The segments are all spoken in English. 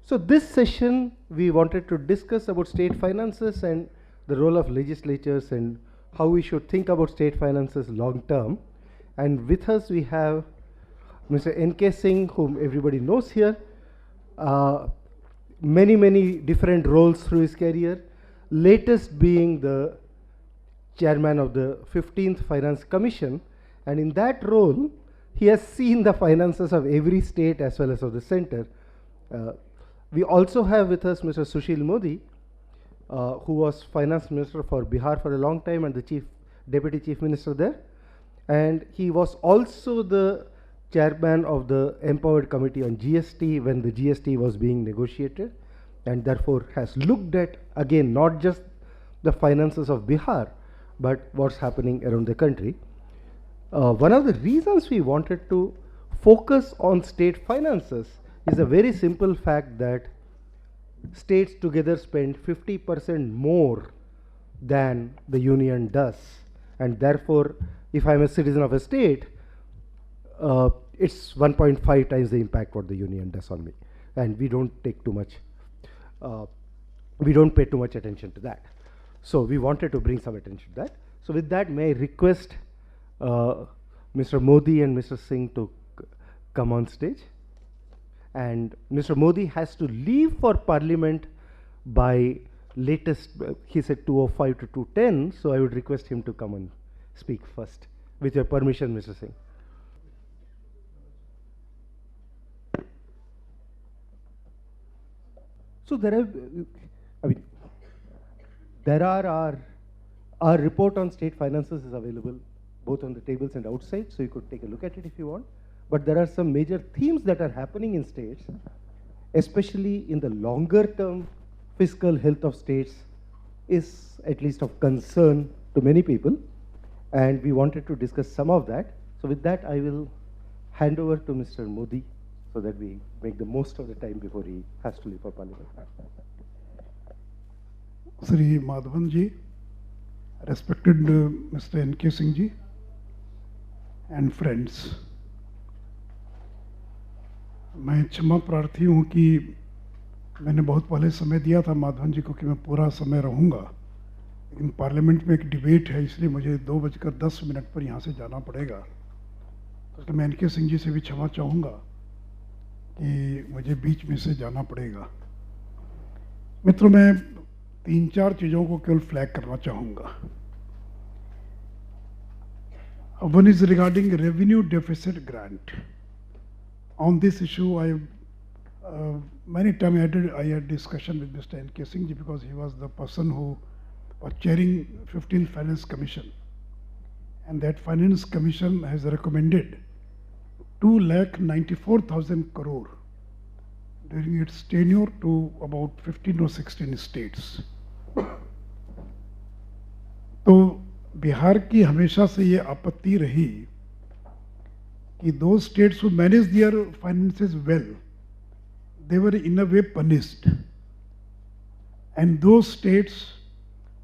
So this session, we wanted to discuss about state finances and the role of legislatures and how we should think about state finances long term. And with us we have Mr. N.K. Singh, whom everybody knows here. Many different roles through his career, latest being the chairman of the 15th Finance Commission, and in that role, he has seen the finances of every state as well as of the center. We also have with us Mr. Sushil Modi, who was finance minister for Bihar for a long time and the deputy chief minister there. And he was also the chairman of the empowered committee on GST when the GST was being negotiated, and therefore has looked at, again, not just the finances of Bihar, but what's happening around the country. One of the reasons we wanted to focus on state finances is a very simple fact that states together spend 50% more than the union does, and therefore if I'm a citizen of a state, it's 1.5 times the impact what the union does on me, and we don't take too much, we don't pay too much attention to that. So we wanted to bring some attention to that. So with that, may I request Mr. Modi and Mr. Singh to come on stage. And Mr. Modi has to leave for Parliament by latest, he said 2:05 to 2:10, so I would request him to come and speak first. With your permission, Mr. Singh. So there are our report on state finances is available both on the tables and outside, so you could take a look at it if you want. But there are some major themes that are happening in states, especially in the longer term. Fiscal health of states is at least of concern to many people, and we wanted to discuss some of that. So with that, I will hand over to Mr. Modi so that we make the most of the time before he has to leave for Parliament. Sri Madhavan ji, respected Mr. N.K. Singh ji, and friends. मैं क्षमा प्रार्थी हूँ कि मैंने बहुत पहले समय दिया था माधवन जी को कि मैं पूरा समय रहूँगा, लेकिन पार्लियामेंट में एक डिबेट है, इसलिए मुझे 2:10 पर यहाँ से जाना पड़ेगा। तो मैं एन.के. सिंह जी से भी क्षमा चाहूँगा कि मुझे बीच में से जाना पड़ेगा। मित्रों, मैं 3-4 चीज़ों को केवल फ्लैग करना चाहूँगा। One is regarding revenue deficit grant. On this issue, many times I had discussion with Mr. N.K. Singh ji, because he was the person who was chairing 15th Finance Commission, and that Finance Commission has recommended 2,94,000 crore during its tenure to about 15 or 16 states. तो बिहार की हमेशा से ये आपत्ति रही कि those states who manage their finances well, they were in a way punished, and those states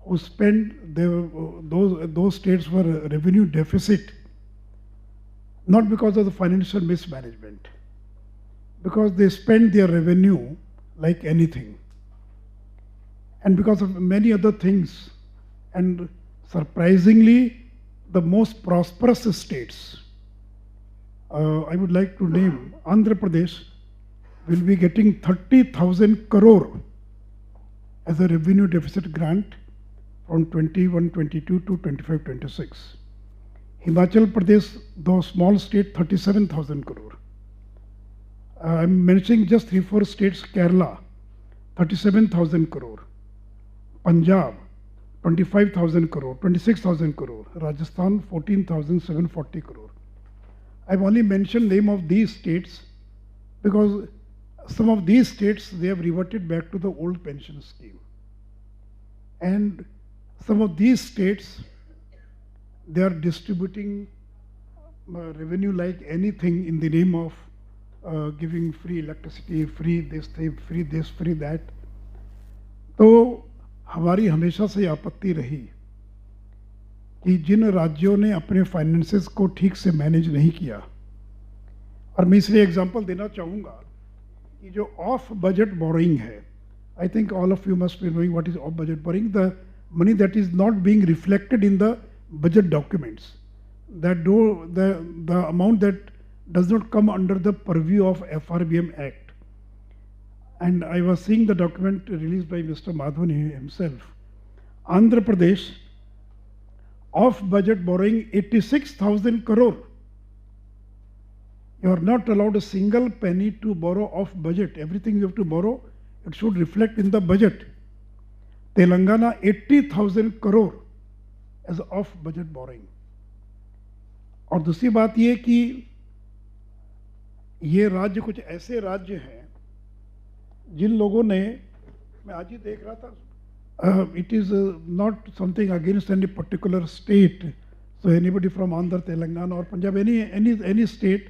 who spent those states were revenue deficit, not because of the financial mismanagement, because they spent their revenue like anything, and because of many other things. And surprisingly, the most prosperous states, I would like to name Andhra Pradesh, will be getting 30,000 crore as a revenue deficit grant from 21-22 to 25-26. Himachal Pradesh, though small state, 37,000 crore. I'm mentioning just 3-4 states. Kerala, 37,000 crore. Punjab, 25,000 crore, 26,000 crore. Rajasthan, 14,740 crore. I've only mentioned name of these states because some of these states, they have reverted back to the old pension scheme. And some of these states, they are distributing revenue like anything in the name of giving free electricity, free this thing, free this, free that. तो हमारी हमेशा से आपत्ति रही कि जिन राज्यों ने अपने फाइनेंसेस को ठीक से मैनेज नहीं किया, और मैं इसलिए एग्जांपल देना चाहूँगा कि जो ऑफ बजट बोरोइंग है, I think all of you must be knowing what is off budget borrowing, the money that is not being reflected in the budget documents, that the amount that does not come under the purview of FRBM Act. And I was seeing the document released by Mr. Madhavan himself. Andhra Pradesh, off budget borrowing 86,000 crore. You are not allowed a single penny to borrow off budget. Everything you have to borrow, it should reflect in the budget. Telangana 80,000 crore as off budget borrowing. और दूसरी बात ये कि ये राज्य कुछ ऐसे राज्य हैं जिन लोगों ने, मैं आज ही देख रहा था, it is not something against any particular state, so anybody from Andhra, Telangana or Punjab, any state,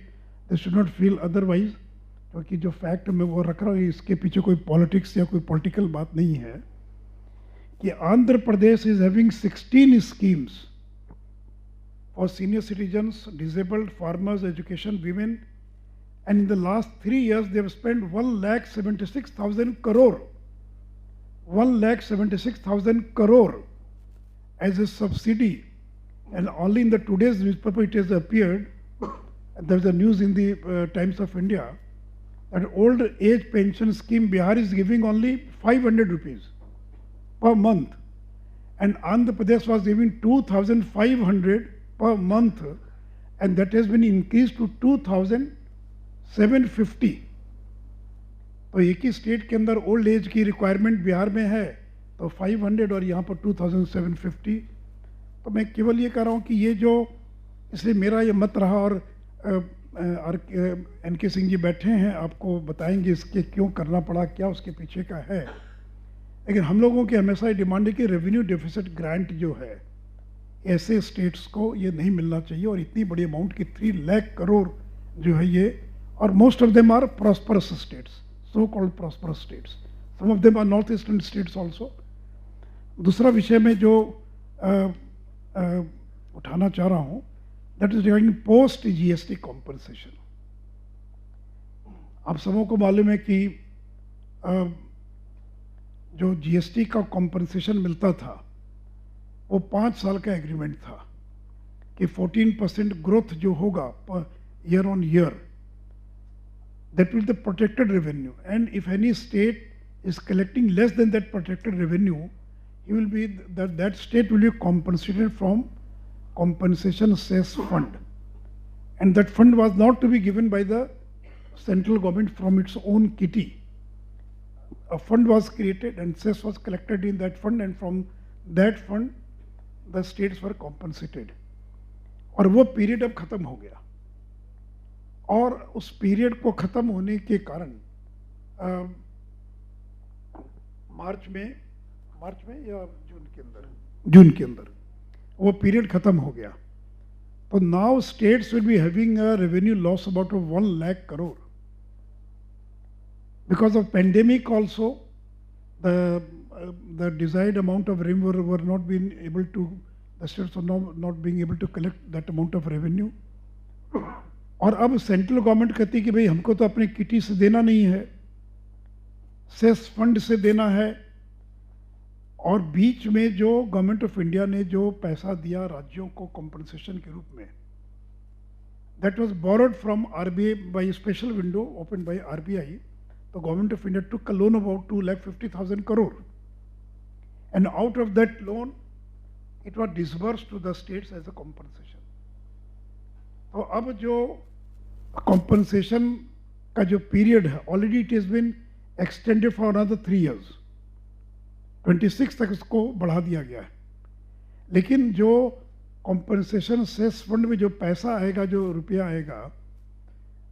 they should not feel otherwise, क्योंकि जो फैक्ट मैं वो रख रहा हूँ इसके पीछे कोई पॉलिटिक्स या कोई पॉलिटिकल बात नहीं है, कि Andhra Pradesh is having 16 schemes for senior citizens, disabled, farmers, education, women, and in the last 3 years they have spent 1,76,000 crore, 1,76,000 crore as a subsidy, and only in the today's newspaper it has appeared, there's a news in the Times of India, that old age pension scheme Bihar is giving only 500 rupees per month, and Andhra Pradesh was giving 2,500 per month, and that has been increased to 2,750. तो एक ही state के अंदर old age की requirement Bihar में है तो 500 और यहाँ पर 2,750. तो मैं केवल ये कह रहा हूँ कि ये जो, इसलिए मेरा ये मत रहा, और NK सिंह जी बैठे हैं, आपको बताएंगे इसके क्यों करना पड़ा, क्या उसके पीछे का है. लेकिन हम लोगों की हमेशा ये डिमांड है कि रेवेन्यू डेफिसिट ग्रांट जो है ऐसे स्टेट्स को ये नहीं मिलना चाहिए, और इतनी बड़ी अमाउंट की 3 लाख करोड़ जो है ये, और most of them are prosperous states, so called prosperous states, some of them are north eastern states also. दूसरा विषय में जो उठाना चाह रहा हूँ, that is regarding post GST compensation. आप सबों को मालूम है कि जो GST का कॉम्पनसेशन मिलता था वो 5 साल का एग्रीमेंट था कि 14% ग्रोथ जो होगा year on year, that will be the protected revenue, and if any state is collecting less than that protected revenue, he will be that state will be compensated from compensation cess fund, and that fund was not to be given by the central government from its own kitty. A fund was created and cess was collected in that fund, and from that fund the states were compensated. और वो period अब खत्म हो गया, और उस period को खत्म होने के कारण मार्च में या जून के अंदर वो पीरियड खत्म हो गया. तो now states will be having a revenue loss about 1 lakh crore because of pandemic also. the desired amount of revenue were not being able to, the states were not being able to collect that amount of revenue. और अब central government कहती है कि भाई हमको तो अपने kitty से देना नहीं है, सेस फंड से देना है, और बीच में जो गवर्नमेंट ऑफ इंडिया ने जो पैसा दिया राज्यों को कॉम्पनसेशन के रूप में, that was borrowed from RBI by special window open by RBI. तो government of India took a loan about 2,50,000 crore, and out of that loan it was disbursed to the states as a compensation. तो अब जो compensation का जो period है, already it is been extended for another 3 years, 26 तक इसको बढ़ा दिया गया है. लेकिन जो कॉम्पनसेशन सेस फंड में जो पैसा आएगा, जो रुपया आएगा,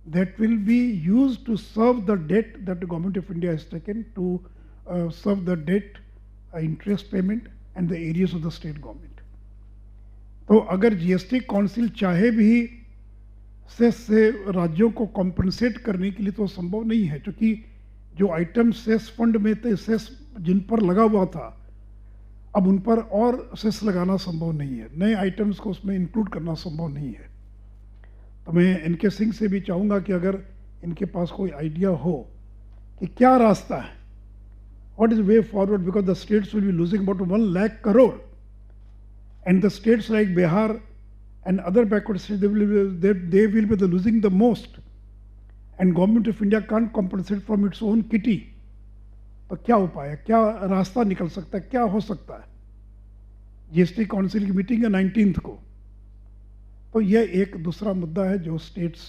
that will be used to serve the debt that the government of India has taken, to serve the debt, interest payment and the arrears of the state government. तो अगर GST council चाहे भी सेस से राज्यों को compensate करने के लिए तो संभव नहीं है, क्योंकि जो आइटम सेस फंड में थे, सेस जिन पर लगा हुआ था, अब उन पर और सेस लगाना संभव नहीं है, नए आइटम्स को उसमें इंक्लूड करना संभव नहीं है. तो मैं NK सिंह से भी चाहूँगा कि अगर इनके पास कोई आइडिया हो कि क्या रास्ता है, what is way forward, because the states will be losing about 1 lakh crore, and the states like Bihar and other backward states, they will be losing the most, and government of India can't compensate from its own kitty. तो क्या उपाय है, क्या रास्ता निकल सकता है, क्या हो सकता है? जीएसटी काउंसिल की मीटिंग है 19 को, तो यह एक दूसरा मुद्दा है जो स्टेट्स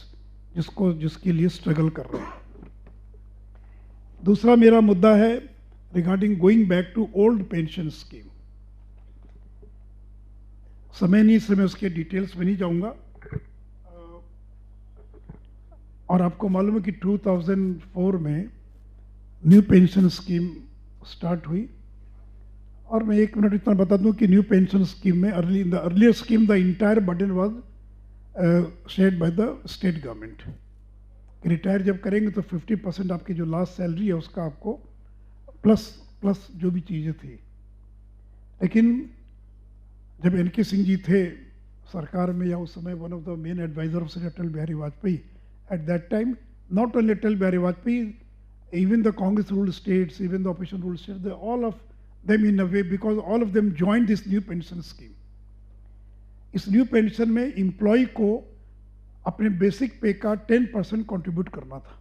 जिसके लिए स्ट्रगल कर रहे हैं। दूसरा मेरा मुद्दा है regarding going back to old pension scheme. समय नहीं, इसलिए मैं उसके डिटेल्स में नहीं जाऊंगा। और आपको मालूम है कि 2004 में न्यू पेंशन स्कीम स्टार्ट हुई, और मैं 1 मिनट इतना बता दूं कि न्यू पेंशन स्कीम में in the earlier scheme the entire burden was shared by the state government. Retire जब करेंगे तो 50% आपकी जो लास्ट सैलरी है उसका आपको प्लस जो भी चीज़ें थी। लेकिन जब एन.के. सिंह जी थे सरकार में, या उस समय one of the main adviser of Atal Bihari Vajpayee, at that time not only Atal Bihari Vajpayee, even the Congress ruled states, even the opposition ruled states, they all of them in a way, because all of them joined this new pension scheme. इस new pension में employ को अपने basic पे का 10% contribute करना था,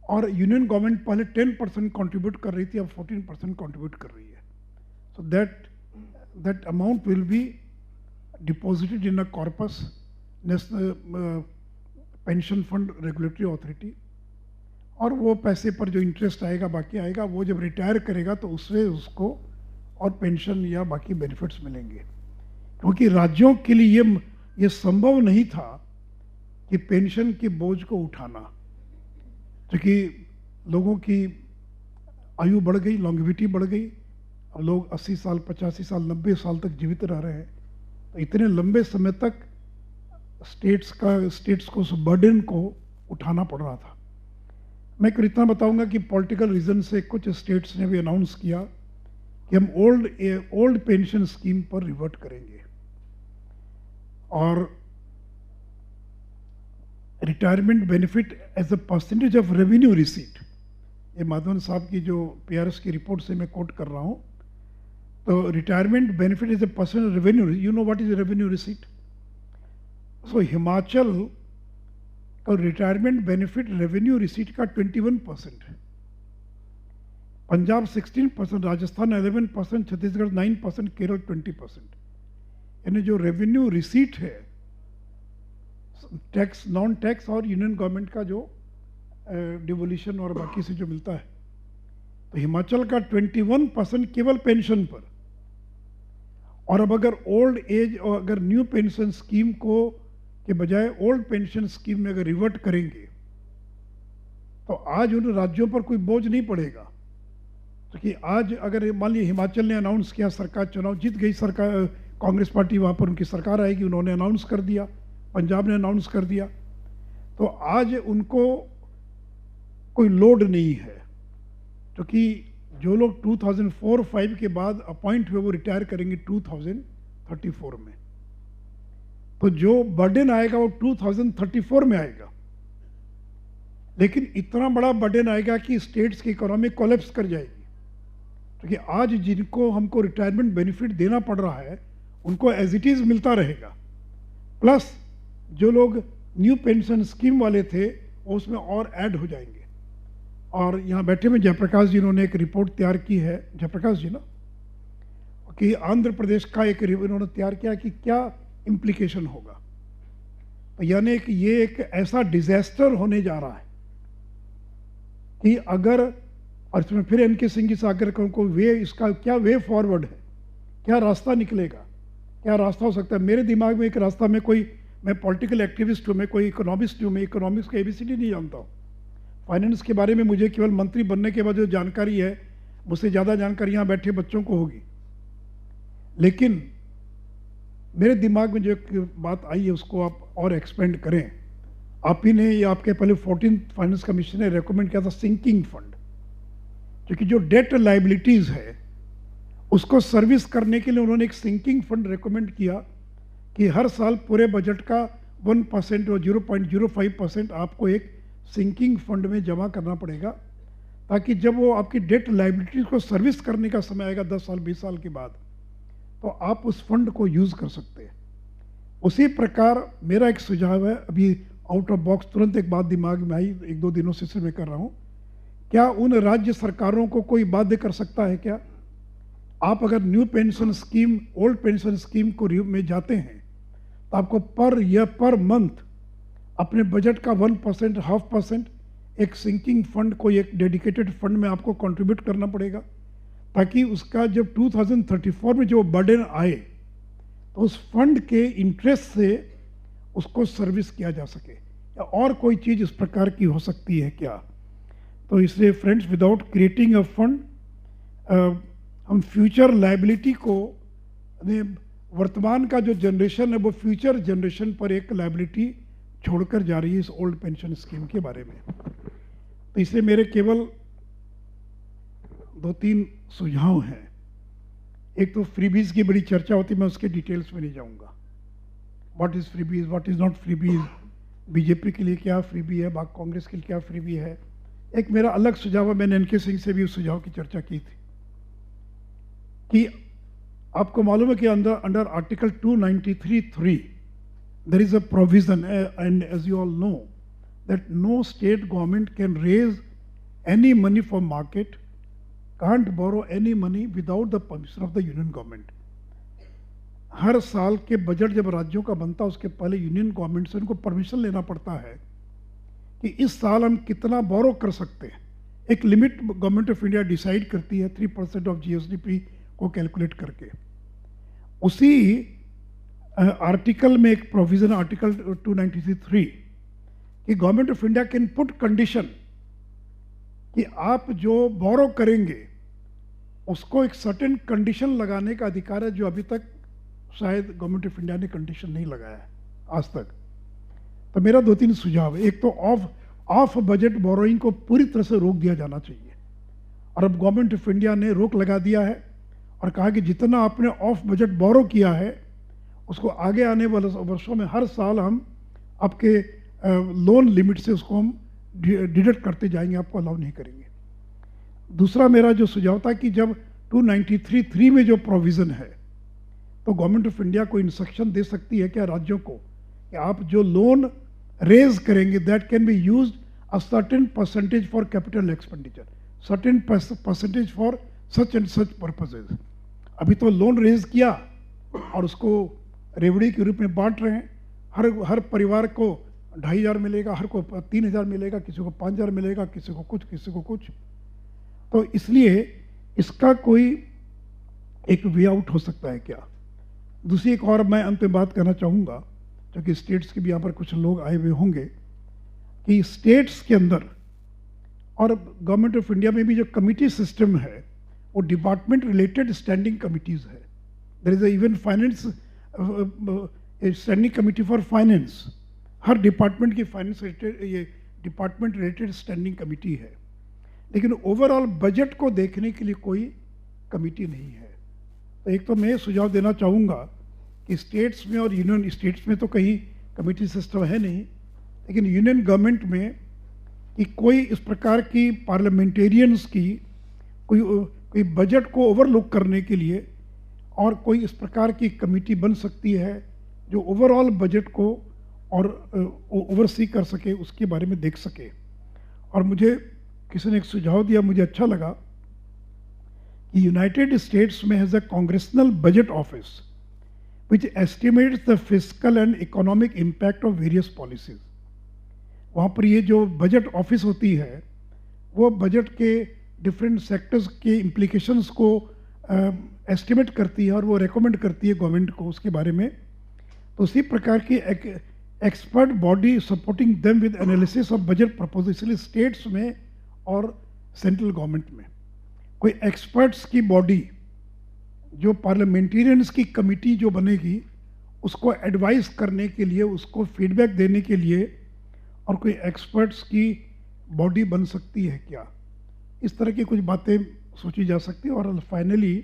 और union government पहले 10% कंट्रीब्यूट कर रही थी, अब 14% कंट्रीब्यूट कर रही है। So that amount will be deposited in a corpus, national pension fund regulatory authority, और वो पैसे पर जो इंटरेस्ट आएगा बाकी आएगा, वो जब रिटायर करेगा तो उससे उसको और पेंशन या बाकी बेनिफिट्स मिलेंगे। क्योंकि राज्यों के लिए ये संभव नहीं था कि पेंशन के बोझ को उठाना, क्योंकि लोगों की आयु बढ़ गई, लॉन्गेविटी बढ़ गई, अब लोग 80 साल, 85 साल, 90 साल तक जीवित रह रहे हैं। तो इतने लंबे समय तक स्टेट्स को उस बर्डन को उठाना पड़ रहा था। मैं इतना बताऊंगा कि पॉलिटिकल रीजन से कुछ स्टेट्स ने भी अनाउंस किया कि हम ओल्ड पेंशन स्कीम पर रिवर्ट करेंगे, और retirement benefit as a percentage of revenue receipt, ये माधवन साहब की जो PRS की रिपोर्ट से मैं कोट कर रहा हूं, तो retirement benefit is a percentage revenue, you know what is revenue receipt. So Himachal और रिटायरमेंट बेनिफिट रेवेन्यू रिसीट का 21% है, पंजाब 16%, राजस्थान 11%, छत्तीसगढ़ 9%, केरल 20%। यानी जो रेवेन्यू रिसीट है, टैक्स, नॉन टैक्स और यूनियन गवर्नमेंट का जो डिवोल्यूशन और बाकी से जो मिलता है, तो हिमाचल का 21% केवल पेंशन पर। और अब अगर ओल्ड एज और अगर न्यू पेंशन स्कीम को के बजाय ओल्ड पेंशन स्कीम में अगर रिवर्ट करेंगे, तो आज उन राज्यों पर कोई बोझ नहीं पड़ेगा। क्योंकि आज अगर मान लीजिए हिमाचल ने अनाउंस किया, सरकार चुनाव जीत गई, सरकार कांग्रेस पार्टी वहाँ पर उनकी सरकार आएगी, उन्होंने अनाउंस कर दिया, पंजाब ने अनाउंस कर दिया, तो आज उनको कोई लोड नहीं है। क्योंकि जो लोग 2004-05 के बाद अपॉइंट हुए वो रिटायर करेंगे 2034 में, तो जो बर्डन आएगा वो 2034 में आएगा। लेकिन इतना बड़ा बर्डन आएगा कि स्टेट्स की इकोनॉमी कोलैप्स कर जाएगी। क्योंकि आज जिनको हमको रिटायरमेंट बेनिफिट देना पड़ रहा है उनको एज इट इज मिलता रहेगा, प्लस जो लोग न्यू पेंशन स्कीम वाले थे वो उसमें और ऐड हो जाएंगे। और यहाँ बैठे में जयप्रकाश जी, इन्होंने एक रिपोर्ट तैयार की है, जयप्रकाश जी ना, कि आंध्र प्रदेश का एक इन्होंने तैयार किया कि क्या इम्प्लीकेशन होगा। तो यानी कि ये एक ऐसा डिजास्टर होने जा रहा है कि अगर, और इसमें फिर एन.के. सिंह जी से आकर को वे, इसका क्या वे फॉरवर्ड है, क्या रास्ता निकलेगा, क्या रास्ता हो सकता है। मेरे दिमाग में एक रास्ता में मैं पॉलिटिकल एक्टिविस्ट हूँ, मैं कोई इकोनॉमिस्ट हूँ, मैं इकोनॉमिक्स का ABCD नहीं जानता हूँ। फाइनेंस के बारे में मुझे केवल मंत्री बनने के बाद जो जानकारी है, मुझसे ज़्यादा जानकारी यहाँ बैठे बच्चों को होगी। लेकिन मेरे दिमाग में जो एक बात आई है उसको आप और एक्सपेंड करें। आप ही ने या आपके पहले 14th फाइनेंस कमीशन ने रेकमेंड किया था सिंकिंग फंड, क्योंकि जो डेट लाइबिलिटीज़ है उसको सर्विस करने के लिए उन्होंने एक सिंकिंग फंड रेकमेंड किया कि हर साल पूरे बजट का 1% और 0.05% आपको एक सिंकिंग फंड में जमा करना पड़ेगा, ताकि जब वो आपकी डेट लाइबिलिटीज को सर्विस करने का समय आएगा 10 साल 20 साल के बाद, तो आप उस फंड को यूज़ कर सकते हैं। उसी प्रकार मेरा एक सुझाव है, अभी आउट ऑफ बॉक्स तुरंत एक बात दिमाग में आई, 1-2 दिनों से मैं कर रहा हूँ, क्या उन राज्य सरकारों को कोई बाध्य कर सकता है क्या? आप अगर new pension scheme old pension scheme को में जाते हैं तो आपको पर ईयर पर मंथ अपने बजट का 1% 0.5% एक सिंकिंग फंड को एक डेडिकेटेड फंड में आपको कंट्रीब्यूट करना पड़ेगा, ताकि उसका जब 2034 में जो बर्डन आए तो उस फंड के इंटरेस्ट से उसको सर्विस किया जा सके। या और कोई चीज़ इस प्रकार की हो सकती है क्या? तो इसलिए friends, without creating a fund हम फ्यूचर लायबिलिटी को, वर्तमान का जो जनरेशन है वो फ्यूचर जनरेशन पर एक लायबिलिटी छोड़कर जा रही है इस ओल्ड पेंशन स्कीम के बारे में। तो इसलिए मेरे केवल 2-3 सुझाव हैं। एक तो फ्रीबीज की बड़ी चर्चा होती है, मैं उसके डिटेल्स में नहीं जाऊंगा। What is freebies, what is not freebies, BJP के लिए क्या फ्रीबी है, बाकी कांग्रेस के लिए क्या फ्रीबी है। एक मेरा अलग सुझाव है, मैंने एनके सिंह से भी उस सुझाव की चर्चा की थी कि आपको मालूम है कि under article 293(3) there is a provision, and as you all know, that no state government can raise any money for market, can't borrow any money without the permission of the union government. हर साल के budget जब राज्यों का बनता है उसके पहले union government से उनको परमिशन लेना पड़ता है कि इस साल हम कितना बोरो कर सकते हैं। एक limit government of India decide करती है 3% ऑफ जीएसडीपी को कैलकुलेट करके। उसी आर्टिकल में एक प्रोविजन, आर्टिकल 293(3) कि government of India can put condition कि आप जो बोरो करेंगे उसको एक सर्टेन कंडीशन लगाने का अधिकार है, जो अभी तक शायद गवर्नमेंट ऑफ इंडिया ने कंडीशन नहीं लगाया है आज तक। तो मेरा 2-3 सुझाव है। एक तो ऑफ बजट बोरोइंग को पूरी तरह से रोक दिया जाना चाहिए, और अब गवर्नमेंट ऑफ इंडिया ने रोक लगा दिया है और कहा कि जितना आपने ऑफ बजट बोरो किया है उसको आगे आने वाले वर्षों में हर साल हम आपके लोन लिमिट से उसको हम डिडक्ट करते जाएंगे, आपको अलाउ नहीं करेंगे। दूसरा मेरा जो सुझाव था कि जब 293(3) में जो प्रोविज़न है तो गवर्नमेंट ऑफ इंडिया को इंस्ट्रक्शन दे सकती है क्या राज्यों को कि आप जो लोन रेज करेंगे that can be used a certain percentage for capital expenditure, certain percentage for such and such purposes. अभी तो लोन रेज किया और उसको रेवड़ी के रूप में बांट रहे हैं। हर परिवार को 2,500 मिलेगा, हर को 3,000 मिलेगा, किसी को 5,000 मिलेगा, किसी को कुछ, किसी को कुछ। तो इसलिए इसका कोई एक वे आउट हो सकता है क्या? दूसरी एक और मैं अंत में बात करना चाहूँगा, जो कि स्टेट्स के भी यहाँ पर कुछ लोग आए हुए होंगे, कि स्टेट्स के अंदर और गवर्नमेंट ऑफ इंडिया में भी जो कमिटी सिस्टम है वो डिपार्टमेंट रिलेटेड स्टैंडिंग कमिटीज़ है। There is even finance standing committee for finance, हर डिपार्टमेंट की फाइनेंस रिलेटेड ये डिपार्टमेंट रिलेटेड स्टैंडिंग कमिटी है, लेकिन ओवरऑल बजट को देखने के लिए कोई कमिटी नहीं है। तो एक तो मैं सुझाव देना चाहूँगा कि स्टेट्स में और यूनियन स्टेट्स में तो कहीं कमिटी सिस्टम है नहीं, लेकिन यूनियन गवर्नमेंट में कि कोई इस प्रकार की पार्लियामेंटेरियंस की कोई बजट को ओवरलुक करने के लिए और कोई इस प्रकार की कमिटी बन सकती है जो ओवरऑल बजट को और ओवरसी कर सके, उसके बारे में देख सके। और मुझे किसी ने एक सुझाव दिया, मुझे अच्छा लगा कि यूनाइटेड स्टेट्स में has a congressional budget office which estimates the fiscal and economic impact of various policies. वहाँ पर ये जो बजट ऑफिस होती है वो बजट के डिफरेंट सेक्टर्स के इम्प्लीकेशंस को एस्टिमेट करती है और वो रेकमेंड करती है गवर्नमेंट को उसके बारे में। तो उसी प्रकार की expert body supporting them with analysis of budget proposal, इसलिए स्टेट्स में और सेंट्रल गवर्नमेंट में कोई एक्सपर्ट्स की बॉडी, जो पार्लियामेंटेरियंस की कमिटी जो बनेगी उसको एडवाइस करने के लिए, उसको फीडबैक देने के लिए और कोई एक्सपर्ट्स की बॉडी बन सकती है क्या? इस तरह की कुछ बातें सोची जा सकती है। और फाइनली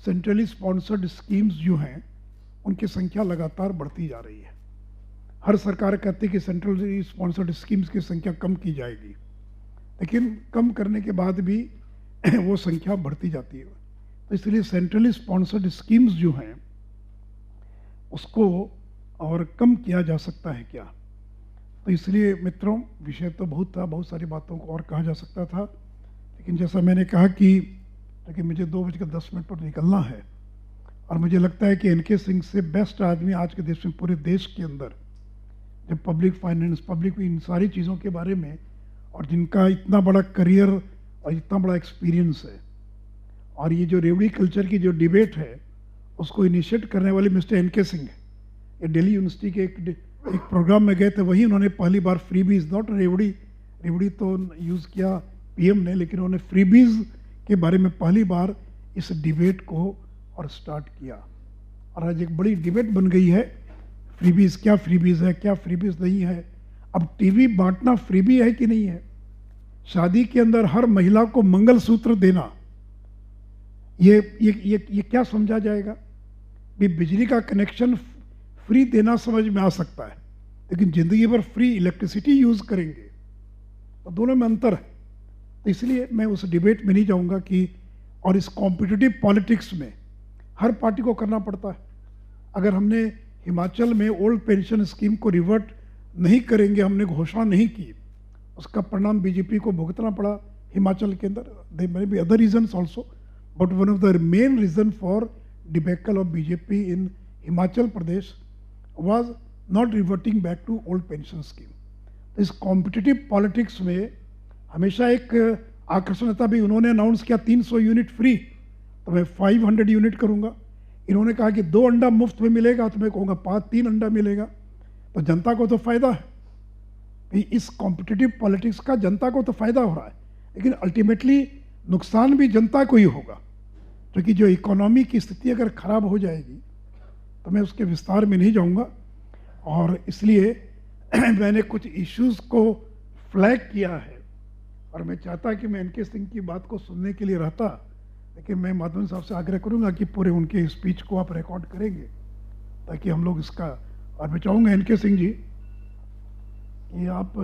सेंट्रली स्पॉन्सर्ड स्कीम्स जो हैं उनकी संख्या लगातार बढ़ती जा रही है। हर सरकार कहती है कि सेंट्रली स्पॉन्सर्ड स्कीम्स की संख्या कम की जाएगी, लेकिन कम करने के बाद भी वो संख्या बढ़ती जाती है। तो इसलिए सेंट्रली स्पॉन्सर्ड स्कीम्स जो हैं उसको और कम किया जा सकता है क्या। तो इसलिए मित्रों, विषय तो बहुत था, बहुत सारी बातों को और कहा जा सकता था, लेकिन जैसा मैंने कहा कि मुझे 2:10 पर निकलना है, और मुझे लगता है कि एनके सिंह से बेस्ट आदमी आज के देश में, पूरे देश के अंदर, जब पब्लिक फाइनेंस, पब्लिक इन सारी चीज़ों के बारे में, और जिनका इतना बड़ा करियर और इतना बड़ा एक्सपीरियंस है, और ये जो रेवड़ी कल्चर की जो डिबेट है उसको इनिशिएट करने वाले मिस्टर एनके सिंह है। ये दिल्ली यूनिवर्सिटी के एक प्रोग्राम में गए थे, वहीं उन्होंने पहली बार फ्रीबीज, नॉट रेवड़ी तो यूज़ किया पीएम ने, लेकिन उन्होंने फ्रीबीज के बारे में पहली बार इस डिबेट को और स्टार्ट किया, और आज एक बड़ी डिबेट बन गई है, फ्रीबीज क्या फ्रीबीज है, क्या फ्रीबीज नहीं है। अब टीवी बांटना फ्रीबी है कि नहीं है? शादी के अंदर हर महिला को मंगलसूत्र देना, ये क्या समझा जाएगा? भी बिजली का कनेक्शन फ्री देना समझ में आ सकता है, लेकिन जिंदगी भर फ्री इलेक्ट्रिसिटी यूज करेंगे, तो दोनों में अंतर है। तो इसलिए मैं उस डिबेट में नहीं जाऊंगा कि, और इस कॉम्पिटिटिव पॉलिटिक्स में हर पार्टी को करना पड़ता है। अगर हमने हिमाचल में ओल्ड पेंशन स्कीम को रिवर्ट नहीं करेंगे, हमने घोषणा नहीं की, उसका परिणाम बीजेपी को भुगतना पड़ा हिमाचल के अंदर। They may be other reasons also, but one of the main reason for debacle of BJP in Himachal Pradesh was not reverting back to old pension scheme. तो इस कॉम्पिटिटिव पॉलिटिक्स में हमेशा एक आकर्षण था भी। उन्होंने अनाउंस किया 300 यूनिट फ्री, तो मैं 500 यूनिट करूंगा। इन्होंने कहा कि 2 अंडा मुफ्त में मिलेगा, तो मैं कहूँगा 3 अंडा मिलेगा। तो जनता को तो फायदा है कि इस कॉम्पिटिटिव पॉलिटिक्स का जनता को तो फायदा हो रहा है, लेकिन अल्टीमेटली नुकसान भी जनता को ही होगा, क्योंकि जो इकोनॉमी की स्थिति अगर खराब हो जाएगी, तो मैं उसके विस्तार में नहीं जाऊंगा। और इसलिए मैंने कुछ इश्यूज को फ्लैग किया है, और मैं चाहता कि मैं एनके सिंह की बात को सुनने के लिए रहता, लेकिन मैं माधवन साहब से आग्रह करूंगा कि पूरे उनके स्पीच को आप रिकॉर्ड करेंगे, ताकि हम लोग इसका, और मैं चाहूँगा एनके सिंह जी कि आप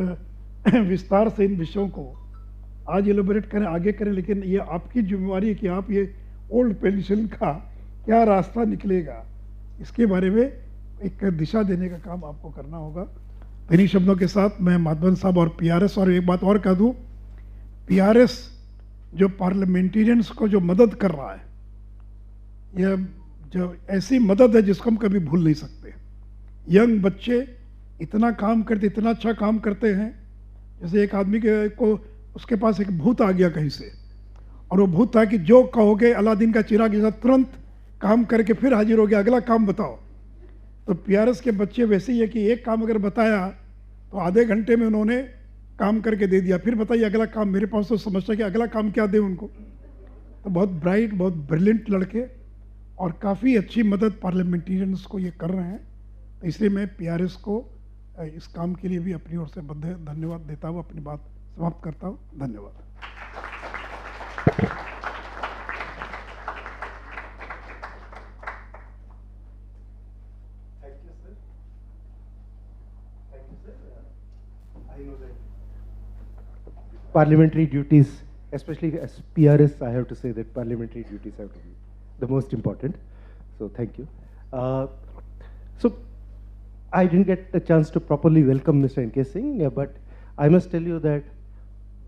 विस्तार से इन विषयों को आज एलोबरेट करें, आगे करें, लेकिन ये आपकी जिम्मेवारी है कि आप ये ओल्ड पेंशन का क्या रास्ता निकलेगा, इसके बारे में एक दिशा देने का काम आपको करना होगा। इन्हीं शब्दों के साथ मैं माधवन साहब और पीआरएस, और एक बात और कह दूं, पीआरएस जो पार्लियामेंटेरियंस को जो मदद कर रहा है, यह जो ऐसी मदद है जिसको हम कभी भूल नहीं सकते। यंग बच्चे इतना काम करते, इतना अच्छा काम करते हैं। जैसे एक आदमी को उसके पास एक भूत आ गया कहीं से, और वो भूत था कि जो कहोगे अलादीन का चिराग जैसा तुरंत काम करके फिर हाजिर हो गया, अगला काम बताओ। तो पीआरएस के बच्चे वैसे ही है कि एक काम अगर बताया तो आधे घंटे में उन्होंने काम करके दे दिया, फिर बताइए अगला काम। मेरे पास तो समझता कि अगला काम क्या दें उनको। तो बहुत ब्राइट, बहुत ब्रिलियंट लड़के, और काफ़ी अच्छी मदद पार्लियामेंटेरियंस को ये कर रहे हैं। तो इसलिए मैं पीआरएस को इस काम के लिए भी अपनी ओर से धन्यवाद देता हूँ, अपनी बात समाप्त करता हूँ। धन्यवाद। Parliamentary duties, especially as PRS, I have to say that parliamentary duties have to be the most important. So thank you. So I didn't get a chance to properly welcome Mr. N.K. Singh, but I must tell you that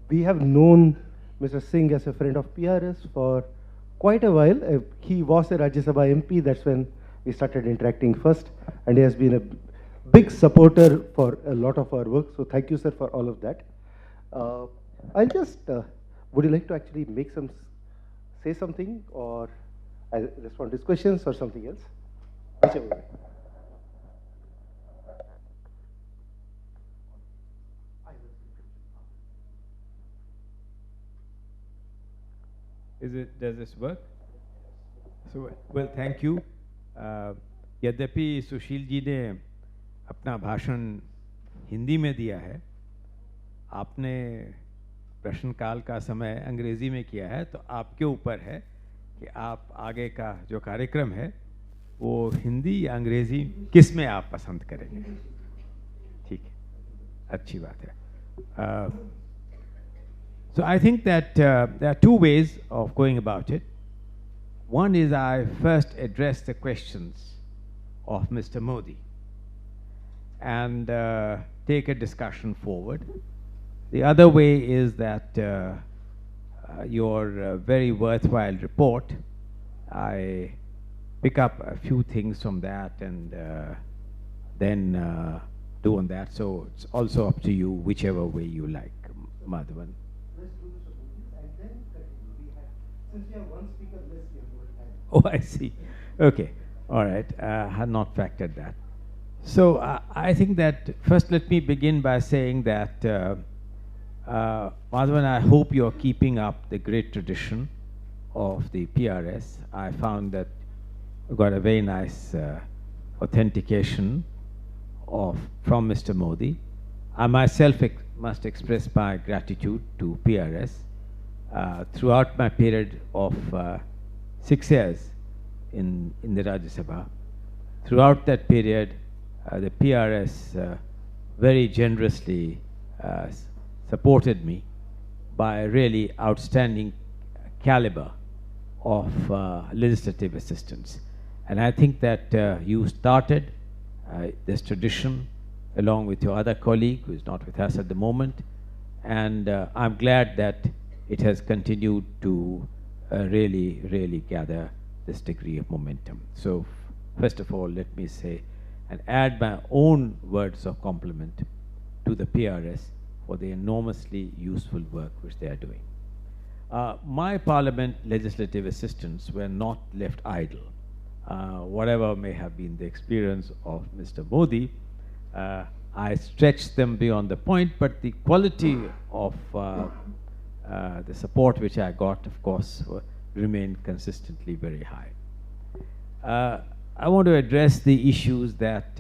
we have known Mr. Singh as a friend of PRS for quite a while. He was a Rajya Sabha MP, that's when we started interacting first, and he has been a big supporter for a lot of our work. So thank you, sir, for all of that. I'll just, would you like to actually say something, or I'll respond to his questions or something else? Whichever way. Does this work? So, well, thank you. यद्यपि सुशील जी ने अपना भाषण हिंदी में दिया है, आपने प्रश्नकाल का समय अंग्रेजी में किया है, तो आपके ऊपर है कि आप आगे का जो कार्यक्रम है वो हिंदी या अंग्रेजी किस में आप पसंद करेंगे। ठीक है, अच्छी बात है। So I think that there are two ways of going about it. One is I first address the questions of Mr. Modi and take a discussion forward. The other way is that your very worthwhile report, I pick up a few things from that and then do on that. So it's also up to you, whichever way you like, Madhavan. Let's do this and then continue. Since we have one speaker less, we have more time. Oh, I see. Okay. All right. I had not factored that. So I think that first let me begin by saying that Madhavan, I hope you're keeping up the great tradition of the PRS. I found that we got a very nice authentication from Mr. Modi. I myself must express my gratitude to PRS. Throughout my period of 6 years in the Rajya Sabha, throughout that period, the PRS very generously supported me by really outstanding caliber of legislative assistance. And I think that you started this tradition along with your other colleague who is not with us at the moment, and I'm glad that it has continued to really gather this degree of momentum. So first of all, let me say and add my own words of compliment to the PRS for the enormously useful work which they are doing. My parliament legislative assistants were not left idle. Whatever may have been the experience of Mr. Modi, I stretched them beyond the point, but the quality of the support which I got, of course, remained consistently very high. I want to address the issues that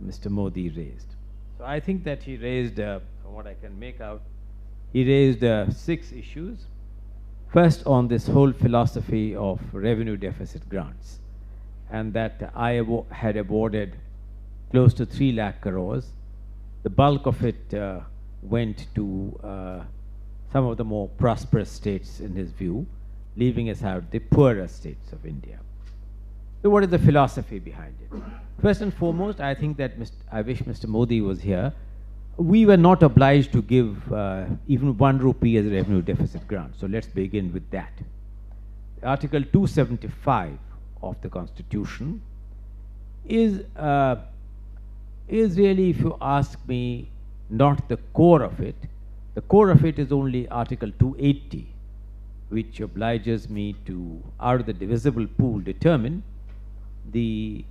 Mr. Modi raised. So I think that he raised, from what I can make out, he raised 6 issues. First, on this whole philosophy of revenue deficit grants, and that I had awarded close to 3 lakh crores. The bulk of it went to some of the more prosperous states in his view, leaving aside the poorer states of India. So what is the philosophy behind it? First and foremost, I think that I wish Mr. Modi was here. We were not obliged to give even 1 rupee as a revenue deficit grant. So let's begin with that. Article 275 of the Constitution is really, if you ask me, not the core of it. The core of it is only Article 280, which obliges me to, out of the divisible pool, determine the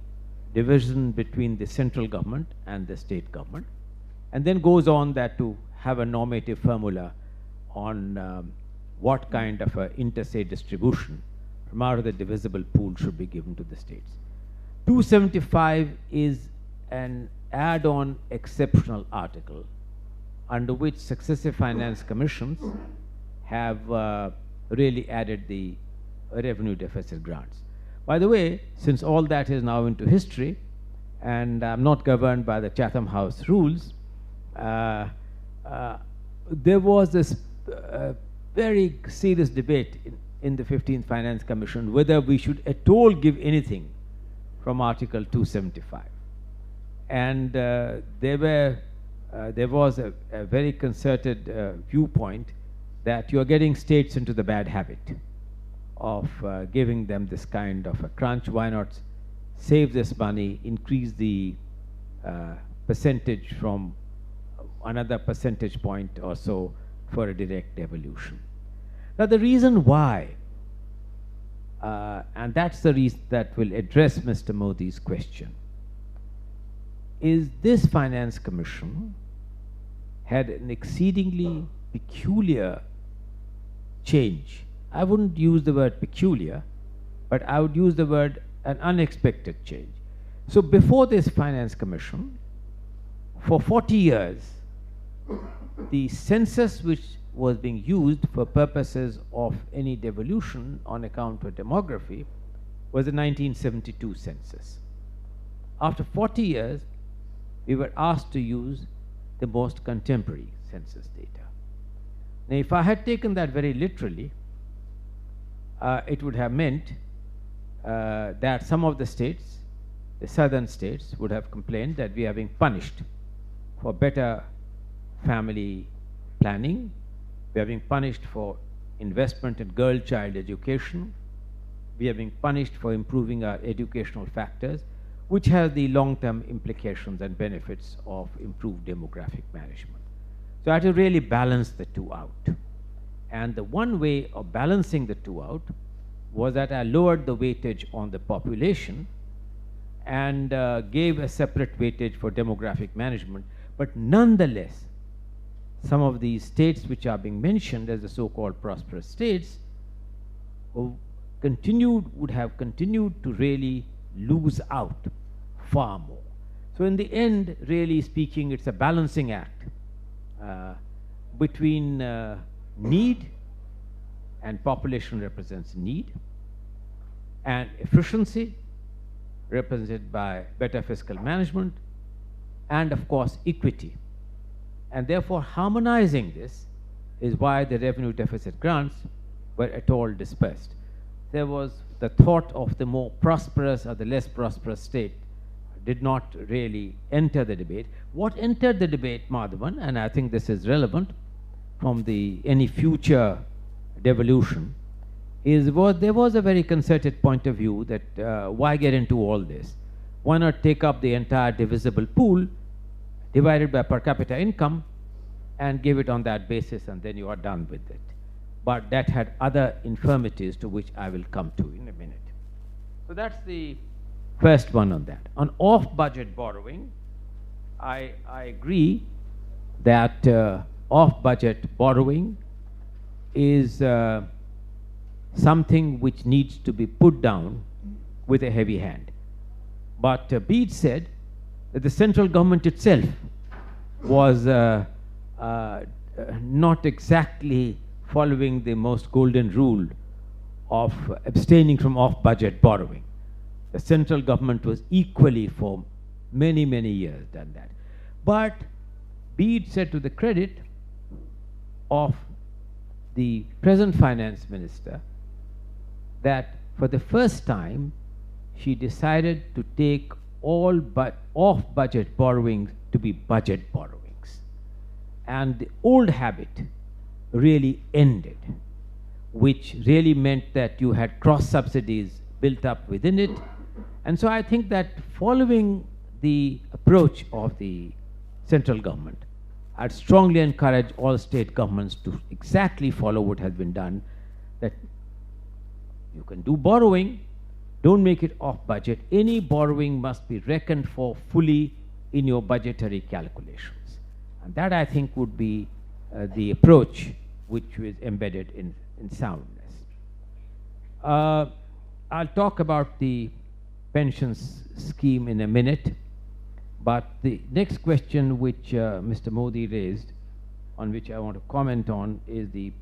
division between the central government and the state government, and then goes on that to have a normative formula on what kind of a interstate distribution from out of the divisible pool should be given to the states. 275 is an add-on exceptional article under which successive finance commissions have really added the revenue deficit grants. By the way, since all that is now into history, and I'm not governed by the Chatham House rules, there was this very serious debate in the 15th Finance Commission whether we should at all give anything from Article 275. And there was a very concerted viewpoint that you are getting states into the bad habit of giving them this kind of a crunch. Why not save this money, increase the percentage from another percentage point or so for a direct devolution. Now the reason why, and that's the reason that will address Mr. Modi's question, is this Finance Commission had an exceedingly peculiar change. I wouldn't use the word peculiar, but I would use the word an unexpected change. So before this Finance Commission, for 40 years, the census which was being used for purposes of any devolution on account of demography was the 1972 census. After 40 years, we were asked to use the most contemporary census data. Now, if I had taken that very literally, it would have meant that some of the states, the southern states, would have complained that we are being punished for better family planning, we are being punished for investment in girl-child education, we are being punished for improving our educational factors, which has the long-term implications and benefits of improved demographic management. So I had to really balance the two out. And the one way of balancing the two out was that I lowered the weightage on the population and gave a separate weightage for demographic management. But nonetheless, some of these states which are being mentioned as the so-called prosperous states would have continued to really lose out far more. So in the end, really speaking, it's a balancing act between need, and population represents need, and efficiency represented by better fiscal management, and of course equity. And therefore harmonizing this is why the revenue deficit grants were at all dispersed. There was the thought of the more prosperous or the less prosperous state did not really enter the debate. What entered the debate, Madhavan, and I think this is relevant from any future devolution, there was a very concerted point of view that why get into all this? Why not take up the entire divisible pool, divided by per capita income, and give it on that basis, and then you are done with it. But that had other infirmities to which I will come to in a minute. So that's the first one on that. On off-budget borrowing, I agree that off-budget borrowing is something which needs to be put down with a heavy hand. But Bede said that the central government itself was not exactly following the most golden rule of abstaining from off-budget borrowing. The central government was equally for many, many years done that. But Bede said, to the credit of the present finance minister, that for the first time she decided to take all but off-budget borrowings to be budget borrowings. And the old habit really ended, which really meant that you had cross-subsidies built up within it. And so I think that following the approach of the central government, I'd strongly encourage all state governments to exactly follow what has been done, that you can do borrowing, don't make it off budget. Any borrowing must be reckoned for fully in your budgetary calculations. And that, I think, would be the approach which is embedded in soundness. I'll talk about the pensions scheme in a minute, but the next question which Mr. Modi raised, on which I want to comment on, is the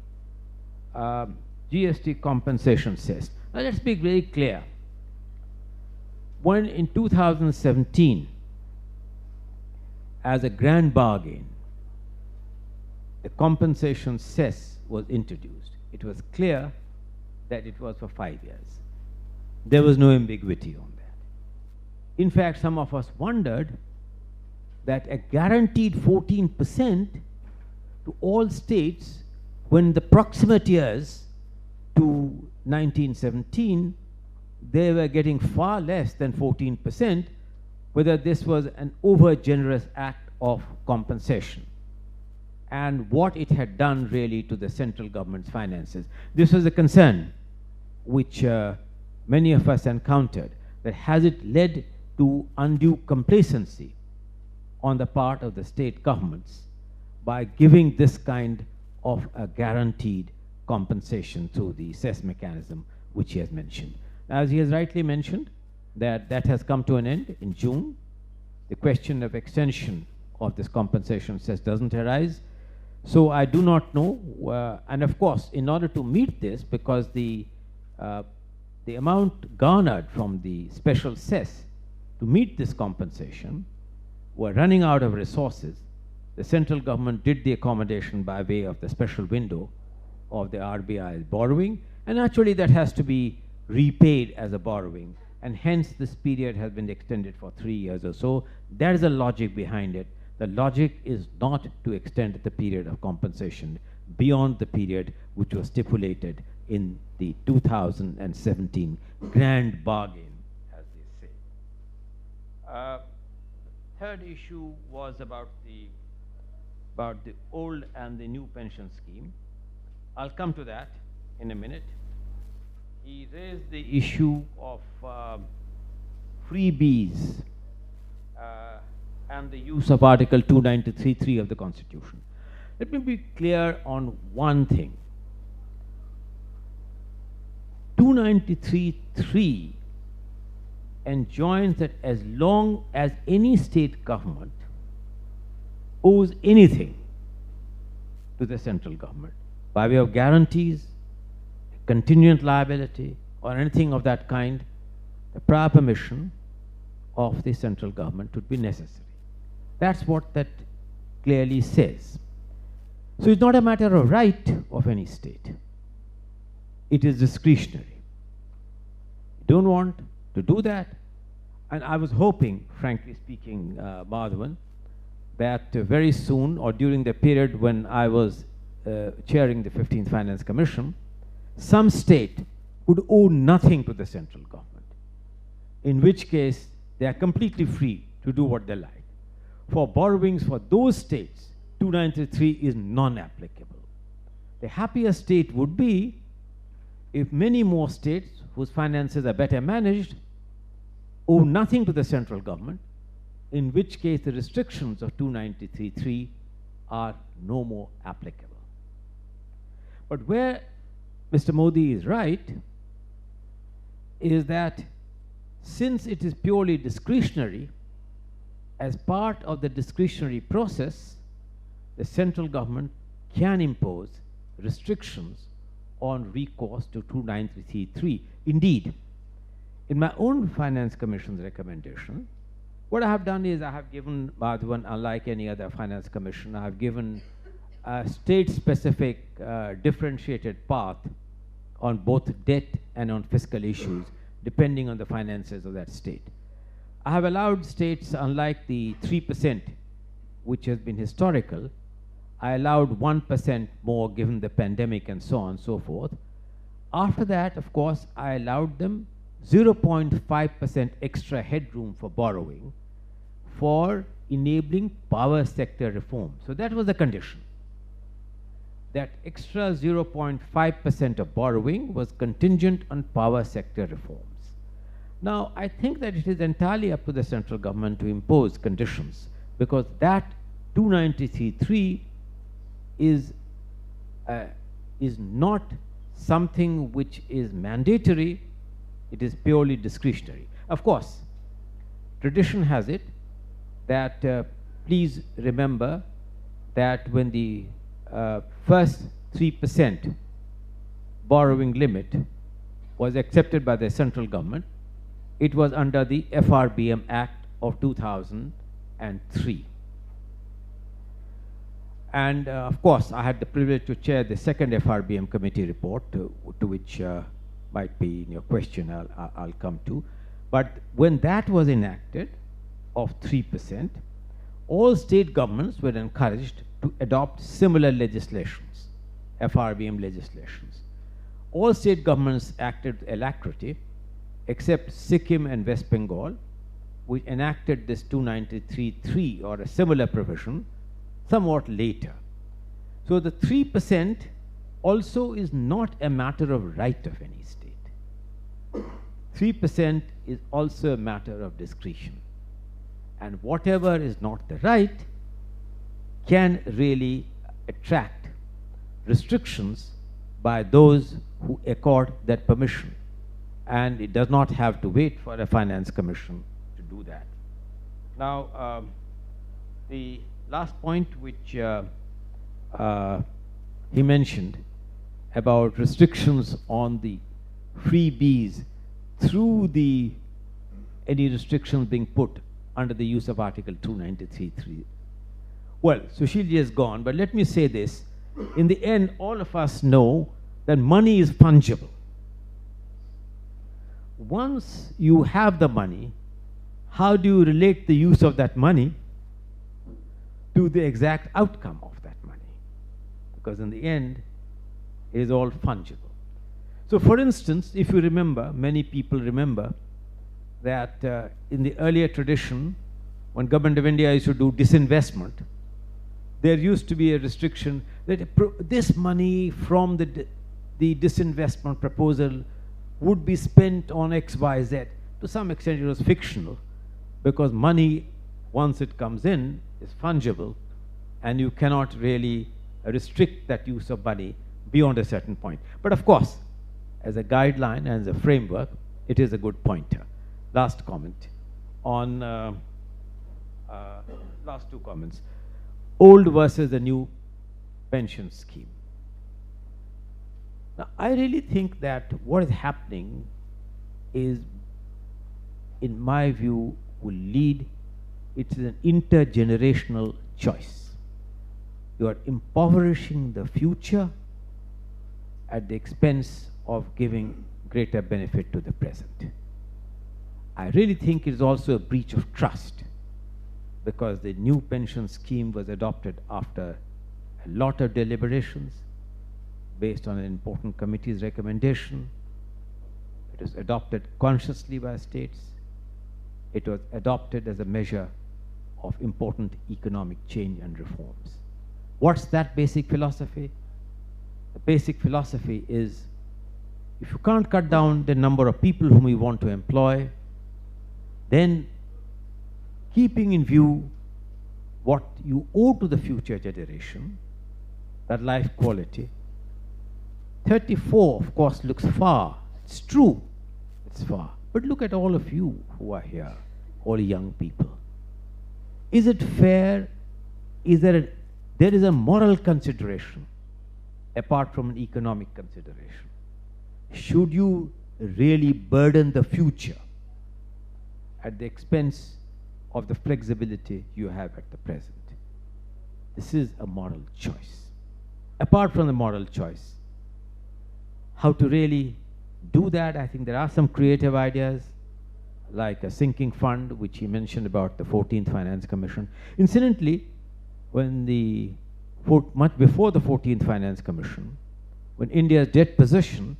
GST compensation cess. Now let's be very clear. When in 2017, as a grand bargain, the compensation cess was introduced, it was clear that it was for 5 years. There was no ambiguity on that. In fact, some of us wondered that a guaranteed 14% to all states, when the proximate years to 1917, they were getting far less than 14%, whether this was an over-generous act of compensation, and what it had done really to the central government's finances. This was a concern which many of us encountered, that has it led to undue complacency on the part of the state governments by giving this kind of a guaranteed compensation through the cess mechanism which he has mentioned. As he has rightly mentioned, that has come to an end in June. The question of extension of this compensation cess doesn't arise. So I do not know, and of course, in order to meet this, because the amount garnered from the special cess to meet this compensation were running out of resources, the central government did the accommodation by way of the special window of the RBI's borrowing, and naturally that has to be repaid as a borrowing, and hence this period has been extended for 3 years or so. There is a logic behind it. The logic is not to extend the period of compensation beyond the period which was stipulated in the 2017 grand bargain, as they say. Third issue was about the old and the new pension scheme. I'll come to that in a minute. He raised the issue of freebies and the use of Article 293(3) of the Constitution. Let me be clear on one thing. 293(3) enjoins that as long as any state government owes anything to the central government by way of guarantees, contingent liability, or anything of that kind, the prior permission of the central government would be necessary. That's what that clearly says. So it's not a matter of right of any state. It is discretionary. You don't want to do that. And I was hoping, frankly speaking, Madhavan, that very soon, or during the period when I was chairing the 15th Finance Commission, some state would owe nothing to the central government, in which case they are completely free to do what they like. For borrowings for those states, 293 is non-applicable. The happier state would be if many more states whose finances are better managed owe nothing to the central government, in which case the restrictions of 293(3) are no more applicable. But where Mr. Modi is right is that since it is purely discretionary, as part of the discretionary process, the central government can impose restrictions on recourse to 293(3). Indeed, in my own Finance Commission's recommendation, what I have done is I have given Madhavan, unlike any other Finance Commission, I have given a state-specific differentiated path on both debt and on fiscal issues, depending on the finances of that state. I have allowed states, unlike the 3%, which has been historical, I allowed 1% more given the pandemic and so on and so forth. After that, of course, I allowed them 0.5% extra headroom for borrowing for enabling power sector reform. So that was the condition. That extra 0.5% of borrowing was contingent on power sector reforms. Now, I think that it is entirely up to the central government to impose conditions, because that 293(3) is not something which is mandatory. It is purely discretionary. Of course, tradition has it that please remember that when the first 3% borrowing limit was accepted by the central government, it was under the FRBM Act of 2003. And of course, I had the privilege to chair the second FRBM committee report, to which might be in your question I'll come to. But when that was enacted of 3%, all state governments were encouraged to adopt similar legislations, FRBM legislations. All state governments acted with alacrity, except Sikkim and West Bengal, which enacted this 293(3) or a similar provision somewhat later. So the 3% also is not a matter of right of any state. 3% is also a matter of discretion. And whatever is not the right can really attract restrictions by those who accord that permission. And it does not have to wait for a Finance Commission to do that. Now, the last point which he mentioned about restrictions on the freebies through any restrictions being put under the use of Article 293(3). Well, Sushilji is gone, but let me say this. In the end, all of us know that money is fungible. Once you have the money, how do you relate the use of that money to the exact outcome of that money? Because in the end, it is all fungible. So for instance, if you remember, many people remember that in the earlier tradition, when Government of India used to do disinvestment, there used to be a restriction that this money from the disinvestment proposal would be spent on X, Y, Z. To some extent it was fictional, because money, once it comes in, is fungible, and you cannot really restrict that use of money beyond a certain point. But of course, as a guideline and as a framework, it is a good pointer. Last comment on last two comments. Old versus the new pension scheme. Now, I really think that what is happening is, in my view, will lead, it's an intergenerational choice. You are impoverishing the future at the expense of giving greater benefit to the present. I really think it is also a breach of trust, because the new pension scheme was adopted after a lot of deliberations based on an important committee's recommendation. It was adopted consciously by states. It was adopted as a measure of important economic change and reforms. What's that basic philosophy? The basic philosophy is, if you can't cut down the number of people whom you want to employ, then keeping in view what you owe to the future generation, that life quality. 34, of course, looks far. It's true, it's far. But look at all of you who are here, all young people. Is it fair? There is a moral consideration apart from an economic consideration. Should you really burden the future at the expense of the flexibility you have at the present? This is a moral choice. Apart from the moral choice, how to really do that, I think there are some creative ideas, like a sinking fund, which he mentioned about the 14th Finance Commission. Incidentally, much before the 14th Finance Commission, when India's debt position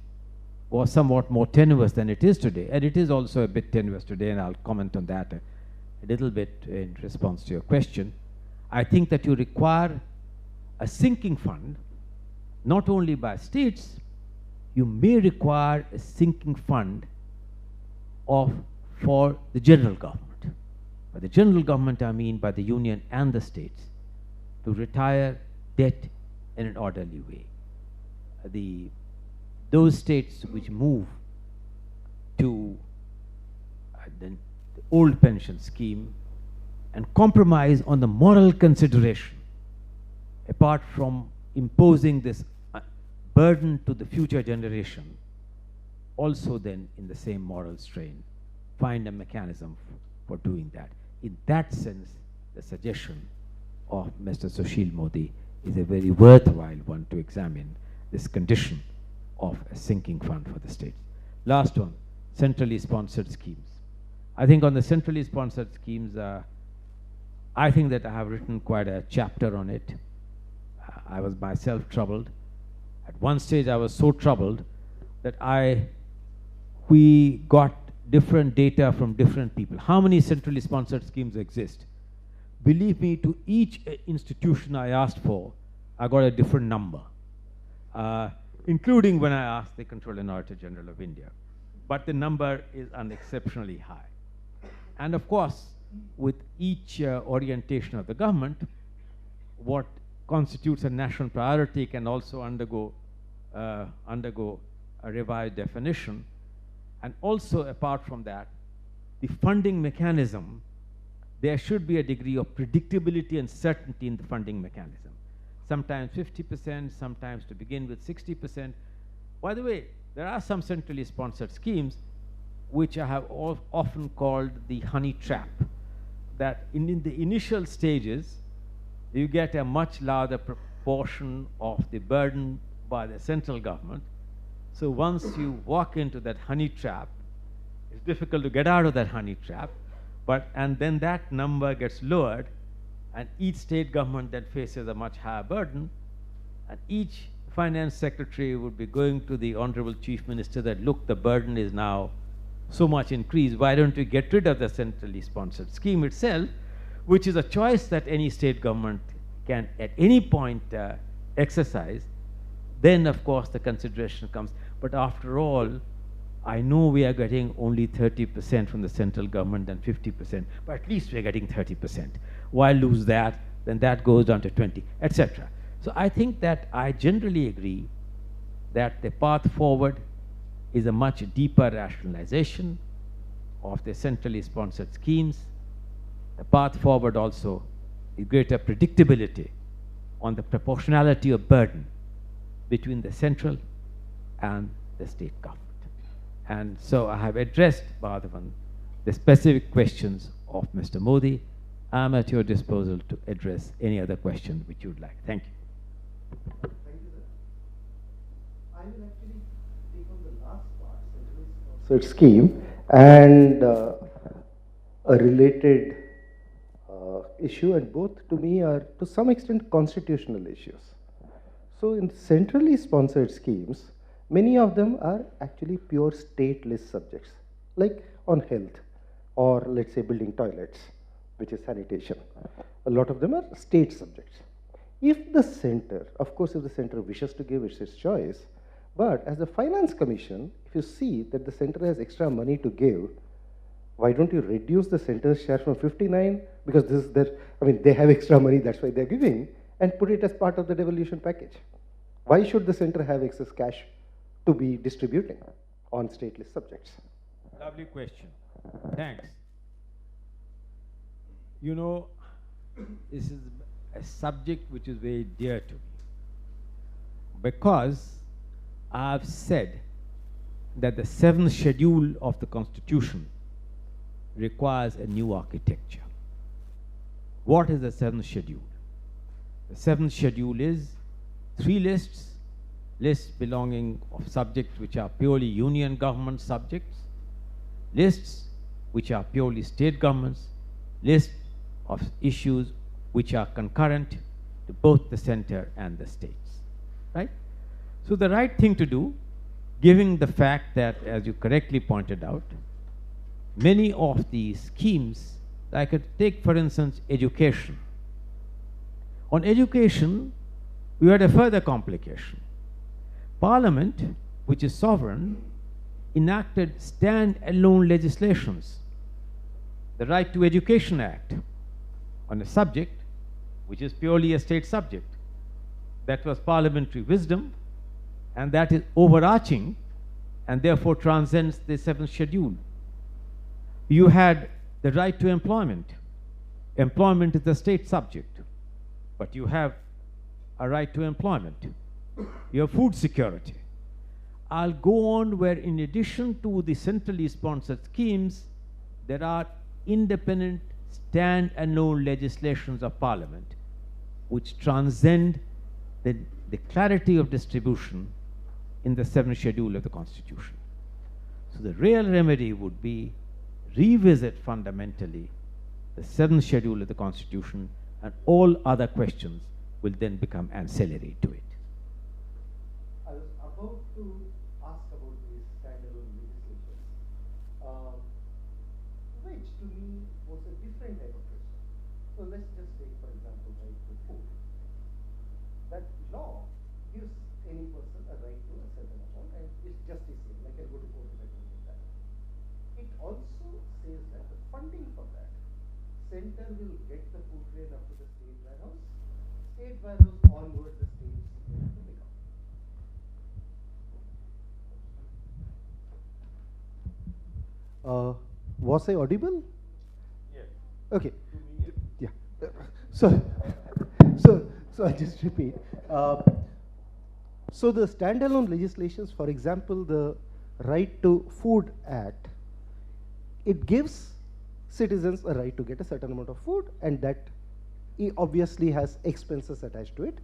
was somewhat more tenuous than it is today, and it is also a bit tenuous today, and I'll comment on that a little bit in response to your question. I think that you require a sinking fund, not only by states. You may require a sinking fund for the general government. By the general government, I mean by the union and the states, to retire debt in an orderly way. Those states which move to the old pension scheme and compromise on the moral consideration, apart from imposing this burden to the future generation, also then in the same moral strain, find a mechanism for doing that. In that sense, the suggestion of Mr. Sushil Modi is a very worthwhile one to examine, this condition of a sinking fund for the states. Last one, centrally sponsored schemes. I think on the centrally sponsored schemes, I think that I have written quite a chapter on it. I was myself troubled. At one stage, I was so troubled that we got different data from different people. How many centrally sponsored schemes exist? Believe me, to each institution I asked for, I got a different number, including when I asked the Controller and Auditor General of India. But the number is unexceptionally high. And of course, with each orientation of the government, what constitutes a national priority can also undergo a revised definition. And also, apart from that, the funding mechanism, there should be a degree of predictability and certainty in the funding mechanism. Sometimes 50%, sometimes to begin with 60%. By the way, there are some centrally sponsored schemes which I have often called the honey trap, that in the initial stages, you get a much larger proportion of the burden by the central government. So once you walk into that honey trap, it's difficult to get out of that honey trap, and then that number gets lowered, and each state government that faces a much higher burden, and each finance secretary would be going to the Honorable Chief Minister that, look, the burden is now so much increased, why don't you get rid of the centrally sponsored scheme itself, which is a choice that any state government can at any point exercise. Then of course the consideration comes, but after all, I know we are getting only 30% from the central government and 50%, but at least we are getting 30%. Why lose that? Then that goes down to 20, etc. So I think that I generally agree that the path forward is a much deeper rationalization of the centrally sponsored schemes. The path forward also is greater predictability on the proportionality of burden between the central and the state government. And so I have addressed, Madhavan, the specific questions of Mr. Modi. I am at your disposal to address any other question which you would like. Thank you. Thank you, sir. I will actually take on the last part, centrally sponsored scheme, and a related issue, and both to me are to some extent constitutional issues. So in centrally sponsored schemes, many of them are actually pure state-list subjects, like on health, or let's say building toilets, which is sanitation. A lot of them are state subjects. If the center, of course, if the center wishes to give, it's its choice, but as a finance commission, if you see that the center has extra money to give, why don't you reduce the center's share from 59, because this is their, I mean, they have extra money, that's why they're giving, and put it as part of the devolution package. Why should the center have excess cash to be distributing on state-list subjects? Lovely question. Thanks. You know, this is a subject which is very dear to me, because I've said that the 7th schedule of the Constitution requires a new architecture. What is the 7th schedule? The 7th schedule is 3 lists: lists belonging of subjects which are purely union government subjects, lists which are purely state governments, lists of issues which are concurrent to both the center and the states, right? So the right thing to do, given the fact that, as you correctly pointed out, many of these schemes, I could take for instance education. On education, we had a further complication. Parliament, which is sovereign, enacted stand-alone legislations. The Right to Education Act, on a subject which is purely a state subject. That was parliamentary wisdom, and that is overarching and therefore transcends the 7th schedule. You had the right to employment. Employment is a state subject, but you have a right to employment. You have food security. I'll go on where, in addition to the centrally sponsored schemes, there are independent stand-alone legislations of Parliament which transcend the clarity of distribution in the 7th schedule of the Constitution. So the real remedy would be revisit fundamentally the 7th schedule of the Constitution, and all other questions will then become ancillary to it. I was about to ask about these standalone legislations, which to me was a different type of question. So let's just take, for example, right to food. That law gives any person a right to a certain amount, and it's just the same, like I go to court if I don't get that. It also says that the funding for that, center will get the food grain up to the state warehouse onwards the states have to pick up. Was I audible? Yes. Okay. Yeah. So I just repeat. So the standalone legislations, for example, the Right to Food Act, it gives citizens a right to get a certain amount of food, and that it obviously has expenses attached to it.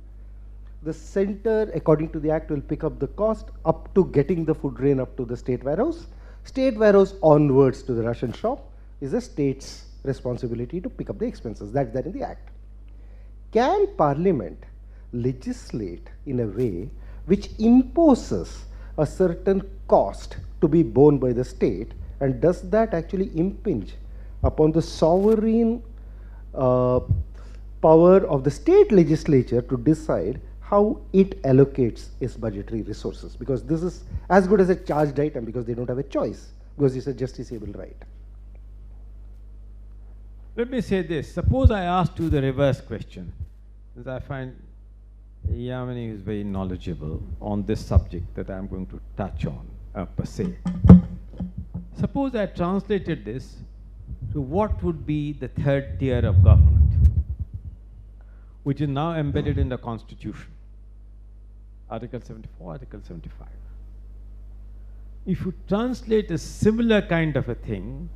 The center, according to the act, will pick up the cost up to getting the food grain up to the state warehouse. State warehouse onwards to the ration shop is the state's responsibility to pick up the expenses. That's there in the act. Can Parliament legislate in a way which imposes a certain cost to be borne by the state, and does that actually impinge upon the sovereign power of the state legislature to decide how it allocates its budgetary resources? Because this is as good as a charged item, because they don't have a choice, because it's a justiciable right. Let me say this. Suppose I asked you the reverse question, because I find Yamini is very knowledgeable on this subject that I'm going to touch on per se. Suppose I translated this to what would be the third tier of government, which is now embedded in the Constitution, Article 74, Article 75. If you translate a similar kind of a thing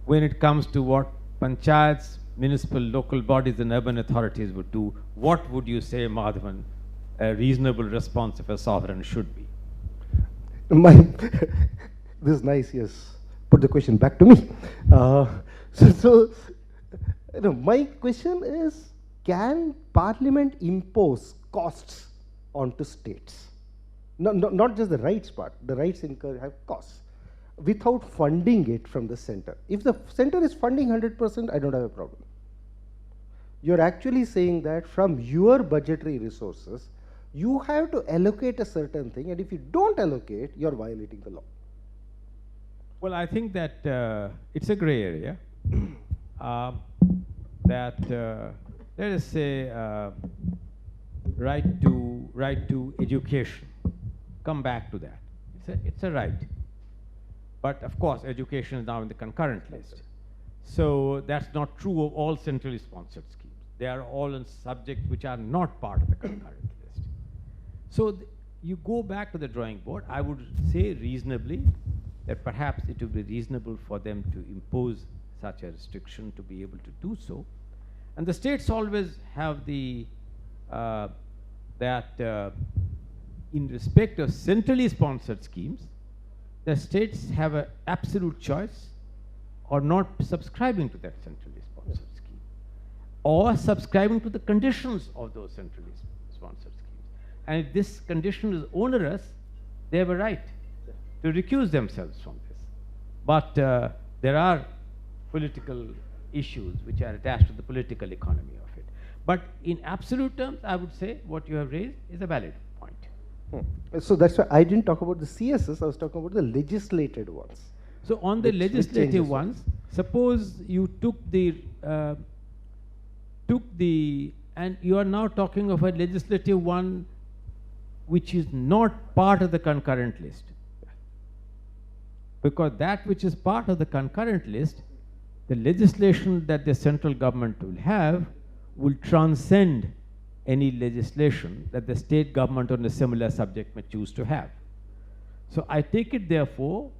when it comes to what panchayats, municipal, local bodies and urban authorities would do, what would you say, Madhavan, a reasonable response of a sovereign should be? This is nice, yes. Put the question back to me. My question is, can Parliament impose costs onto states? Not just the rights part. The rights have costs without funding it from the center. If the center is funding 100%, I don't have a problem. You're actually saying that from your budgetary resources, you have to allocate a certain thing, and if you don't allocate, you're violating the law. Well, I think that it's a gray area. Let us say, right to education. Come back to that. It's a right. But of course, education is now in the concurrent list. So that's not true of all centrally sponsored schemes. They are all on subjects which are not part of the concurrent list. So you go back to the drawing board. I would say reasonably that perhaps it would be reasonable for them to impose such a restriction to be able to do so. And the states always have the in respect of centrally sponsored schemes, the states have an absolute choice or not subscribing to that centrally sponsored scheme, or subscribing to the conditions of those centrally sponsored schemes. And if this condition is onerous, they have a right to recuse themselves from this. But there are political issues which are attached to the political economy of it. But in absolute terms, I would say what you have raised is a valid point. So that's why I didn't talk about the CSS, I was talking about the legislated ones. So on the legislative ones, suppose you took and you are now talking of a legislative one which is not part of the concurrent list. Because that which is part of the concurrent list, the legislation that the central government will have will transcend any legislation that the state government on a similar subject may choose to have. So I take it therefore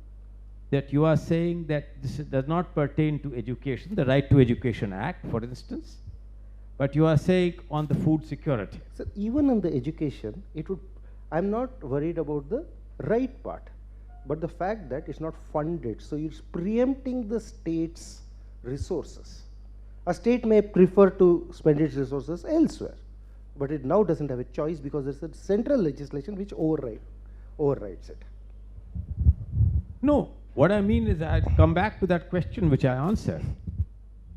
that you are saying that this does not pertain to education, the Right to Education Act, for instance, but you are saying on the food security. So even on the education, I'm not worried about the right part, but the fact that it's not funded, so it's preempting the state's resources. A state may prefer to spend its resources elsewhere, but it now doesn't have a choice because there's a central legislation which overrides it. No, what I mean is I'd come back to that question which I answered,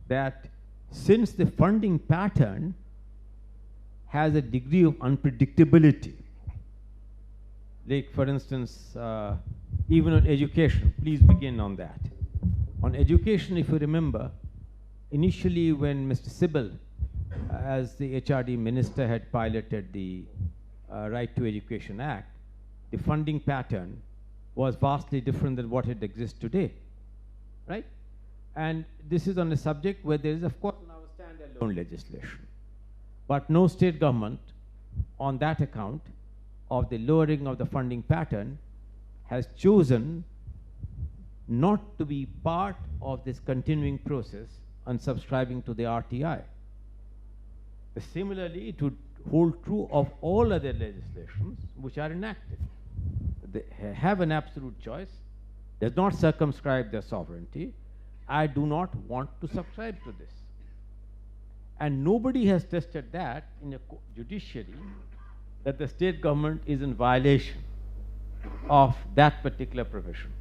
that since the funding pattern has a degree of unpredictability, like for instance, even on education, please begin on that. On education, if you remember, initially when Mr. Sibal, as the HRD minister, had piloted the Right to Education Act, the funding pattern was vastly different than what it exists today, right? And this is on a subject where there is, of course, now a standalone legislation, but no state government on that account of the lowering of the funding pattern has chosen not to be part of this continuing process and subscribing to the RTI. Similarly, it would hold true of all other legislations which are enacted. They have an absolute choice, does not circumscribe their sovereignty. I do not want to subscribe to this. And nobody has tested that in a judiciary, that the state government is in violation of that particular provision,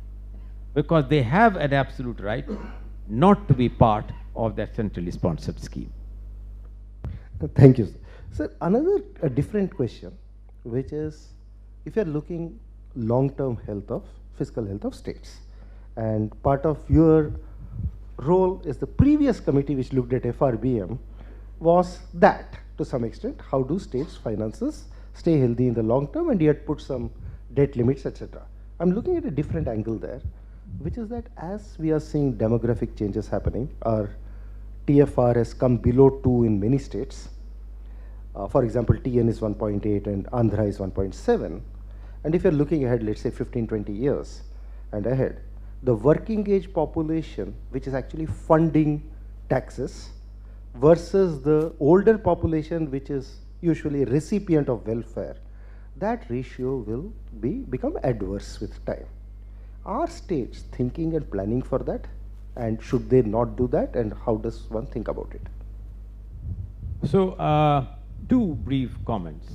because they have an absolute right not to be part of that centrally sponsored scheme. Thank you, sir. Sir, another different question, which is, if you are looking long-term health of fiscal health of states, and part of your role is the previous committee which looked at FRBM was that, to some extent, how do states' finances stay healthy in the long term and yet put some debt limits, etc. I'm looking at a different angle there, which is that as we are seeing demographic changes happening, our TFR has come below 2 in many states. For example, TN is 1.8 and Andhra is 1.7. And if you're looking ahead, let's say 15, 20 years and ahead, the working age population, which is actually funding taxes, versus the older population, which is usually recipient of welfare, that ratio will become adverse with time. Are states thinking and planning for that? And should they not do that? And how does one think about it? So, two brief comments.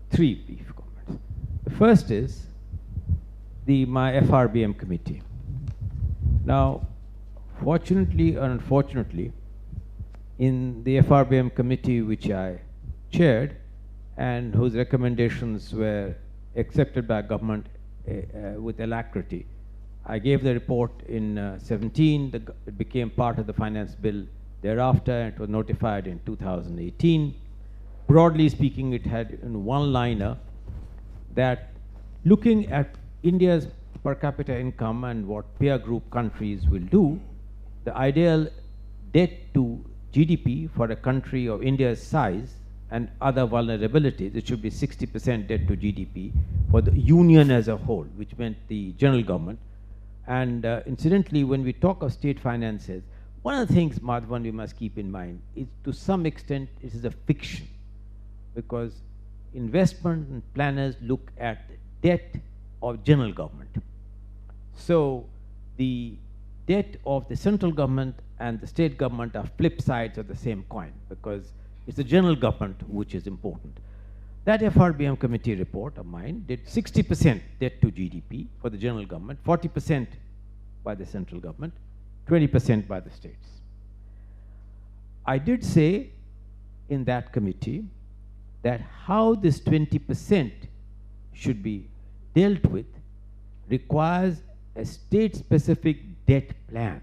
Three brief comments. The first is my FRBM committee. Now, fortunately or unfortunately, in the FRBM committee which I chaired and whose recommendations were accepted by government with alacrity, I gave the report in 17, it became part of the finance bill thereafter, and it was notified in 2018. Broadly speaking, it had in one-liner that looking at India's per capita income and what peer group countries will do, the ideal debt to GDP for a country of India's size and other vulnerabilities, it should be 60% debt to GDP for the union as a whole, which meant the general government. And incidentally, when we talk of state finances, one of the things, Madhavan, we must keep in mind is, to some extent, it is a fiction, because investment and planners look at debt of general government. So the debt of the central government and the state government are flip sides of the same coin, because it's the general government which is important. That FRBM committee report of mine did 60% debt to GDP for the general government, 40% by the central government, 20% by the states. I did say in that committee that how this 20% should be dealt with requires a state-specific debt plan.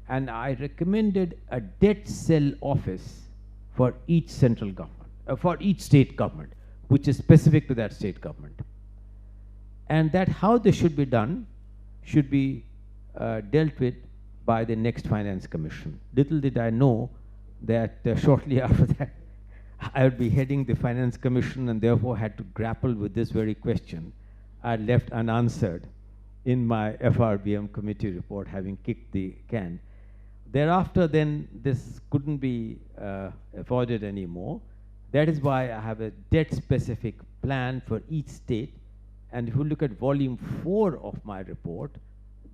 And I recommended a debt cell office for each central government, for each state government, which is specific to that state government. And that how this should be done should be dealt with by the next Finance Commission. Little did I know that shortly after that, I would be heading the Finance Commission and therefore had to grapple with this very question I left unanswered in my FRBM committee report, having kicked the can. Thereafter, then, this couldn't be avoided anymore. That is why I have a debt-specific plan for each state. And if you look at volume 4 of my report,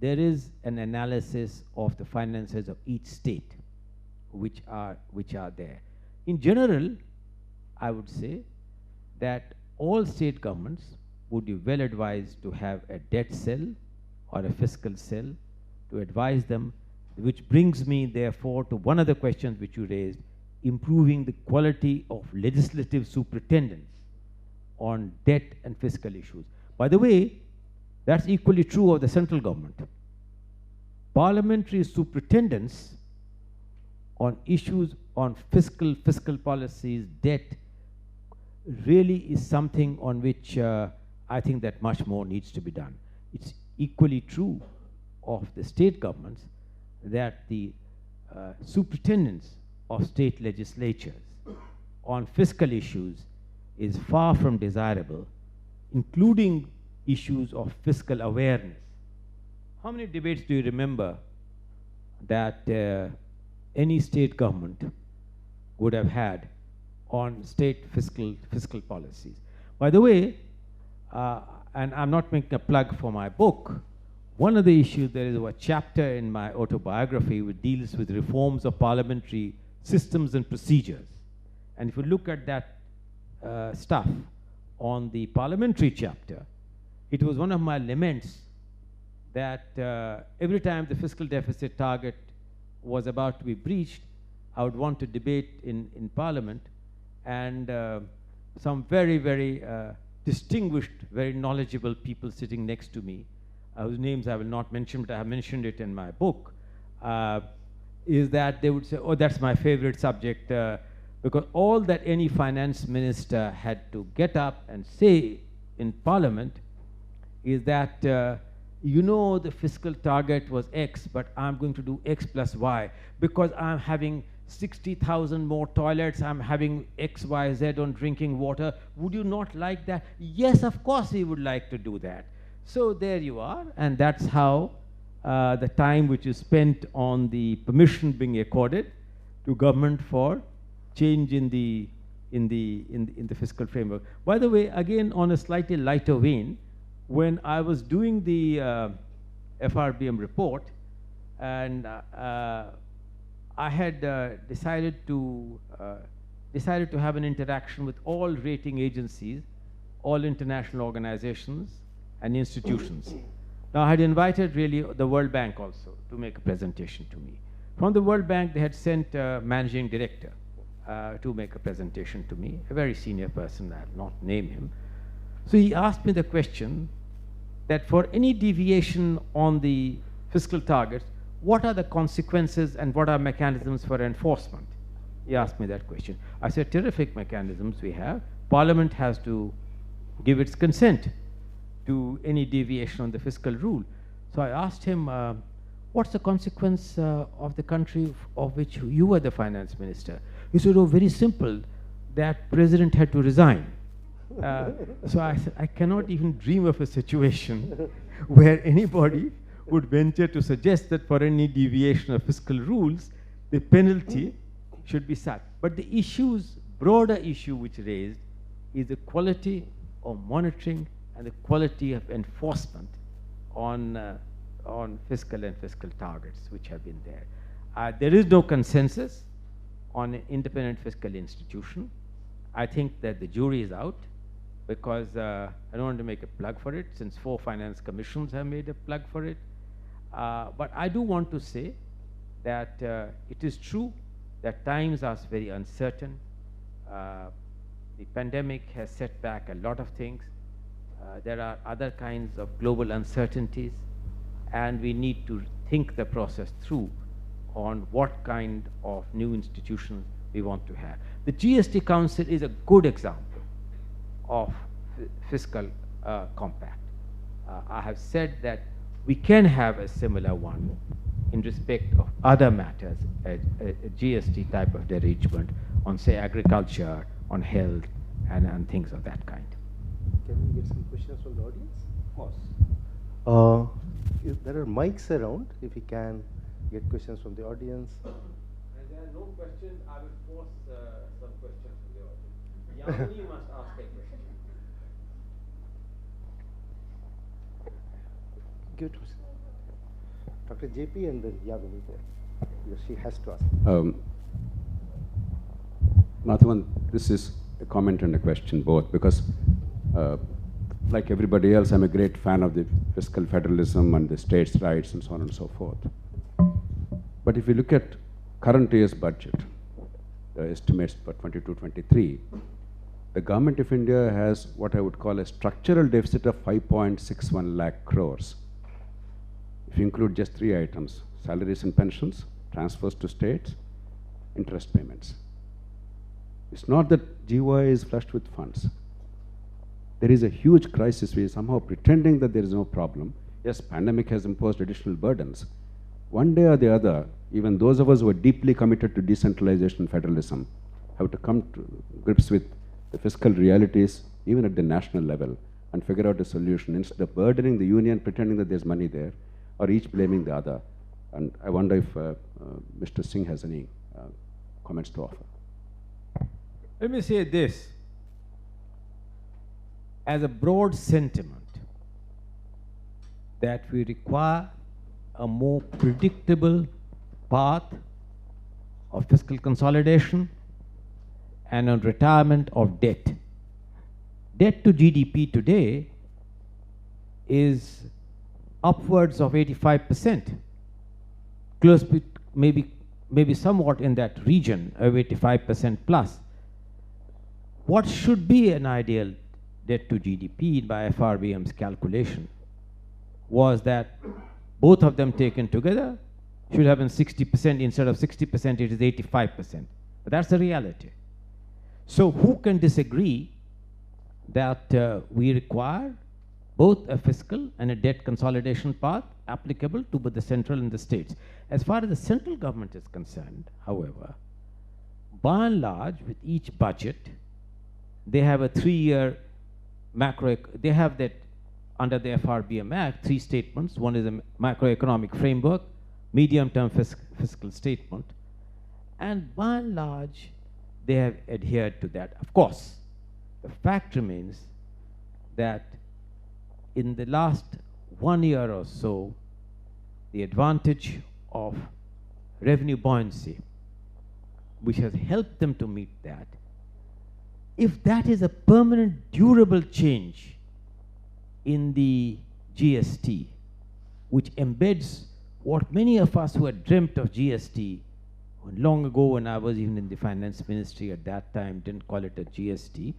there is an analysis of the finances of each state, which are there. In general, I would say that all state governments would be well advised to have a debt cell or a fiscal cell to advise them, which brings me therefore to one of the questions which you raised, improving the quality of legislative superintendence on debt and fiscal issues. By the way, that's equally true of the central government. Parliamentary superintendence on issues on fiscal policies, debt, really is something on which I think that much more needs to be done. It's equally true of the state governments that the superintendence of state legislatures on fiscal issues is far from desirable, including issues of fiscal awareness. How many debates do you remember that any state government would have had on state fiscal policies. By the way, and I'm not making a plug for my book, one of the issues, there is a chapter in my autobiography which deals with reforms of parliamentary systems and procedures. And if you look at that stuff on the parliamentary chapter, it was one of my laments that every time the fiscal deficit target was about to be breached, I would want to debate in Parliament, and some very, very distinguished, very knowledgeable people sitting next to me, whose names I will not mention, but I have mentioned it in my book, is that they would say, oh, that's my favorite subject, because all that any finance minister had to get up and say in Parliament is that, you know, the fiscal target was X, but I'm going to do X plus Y, because I'm having 60,000 more toilets, I'm having X, Y, Z on drinking water. Would you not like that? Yes, of course we would like to do that. So there you are, and that's how the time which is spent on the permission being accorded to government for change in the fiscal framework. By the way, again, on a slightly lighter vein, when I was doing the FRBM report, and I had decided to have an interaction with all rating agencies, all international organizations and institutions. Now, I had invited really the World Bank also to make a presentation to me. From the World Bank, they had sent a managing director to make a presentation to me, a very senior person, I'll not name him. So he asked me the question that for any deviation on the fiscal targets, what are the consequences and what are mechanisms for enforcement? He asked me that question. I said, terrific mechanisms we have. Parliament has to give its consent to any deviation on the fiscal rule. So I asked him, what's the consequence of the country of which you were the finance minister? He said, oh, very simple, that president had to resign. So I said, I cannot even dream of a situation where anybody would venture to suggest that for any deviation of fiscal rules, the penalty should be such. But the broader issue which raised is the quality of monitoring and the quality of enforcement on fiscal and fiscal targets which have been there. There is no consensus on an independent fiscal institution. I think that the jury is out, because I don't want to make a plug for it, since 4 finance commissions have made a plug for it. But I do want to say that it is true that times are very uncertain. The pandemic has set back a lot of things. There are other kinds of global uncertainties, and we need to think the process through on what kind of new institutions we want to have. The GST Council is a good example of fiscal compact. I have said that we can have a similar one in respect of other matters, a GST type of derangement on, say, agriculture, on health, and things of that kind. Can we get some questions from the audience? Of course. There are mics around, if we can get questions from the audience. And there are no questions, I will force some questions from the audience. Yamini must ask a question. Good. Dr. JP and then Yamini there. Because she has to ask. Mathavan, this is a comment and a question both, because like everybody else, I'm a great fan of the fiscal federalism and the states' rights and so on and so forth. But if you look at current year's budget, the estimates for 22-23, the government of India has what I would call a structural deficit of 5.61 lakh crores. If you include just 3 items, salaries and pensions, transfers to states, interest payments. It's not that GY is flushed with funds. There is a huge crisis. We are somehow pretending that there is no problem. Yes, pandemic has imposed additional burdens. One day or the other, even those of us who are deeply committed to decentralization and federalism have to come to grips with the fiscal realities, even at the national level, and figure out a solution instead of burdening the union, pretending that there's money there, or each blaming the other. And I wonder if Mr. Singh has any comments to offer. Let me say this. As a broad sentiment, that we require a more predictable path of fiscal consolidation and a retirement of debt. Debt to GDP today is upwards of 85%, close to maybe somewhat in that region of 85% plus. What should be an ideal debt to GDP by FRBM's calculation was that both of them taken together should have been 60%. Instead of 60%, it is 85%. But that's the reality. So who can disagree that we require both a fiscal and a debt consolidation path applicable to both the central and the states? As far as the central government is concerned, however, by and large, with each budget, they have a 3-year they have that under the FRBM Act, 3 statements. One is a macroeconomic framework, medium-term fiscal statement, and by and large, they have adhered to that. Of course, the fact remains that in the last 1 year or so, the advantage of revenue buoyancy, which has helped them to meet that, if that is a permanent, durable change in the GST, which embeds what many of us who had dreamt of GST long ago, when I was even in the finance ministry at that time, didn't call it a GST,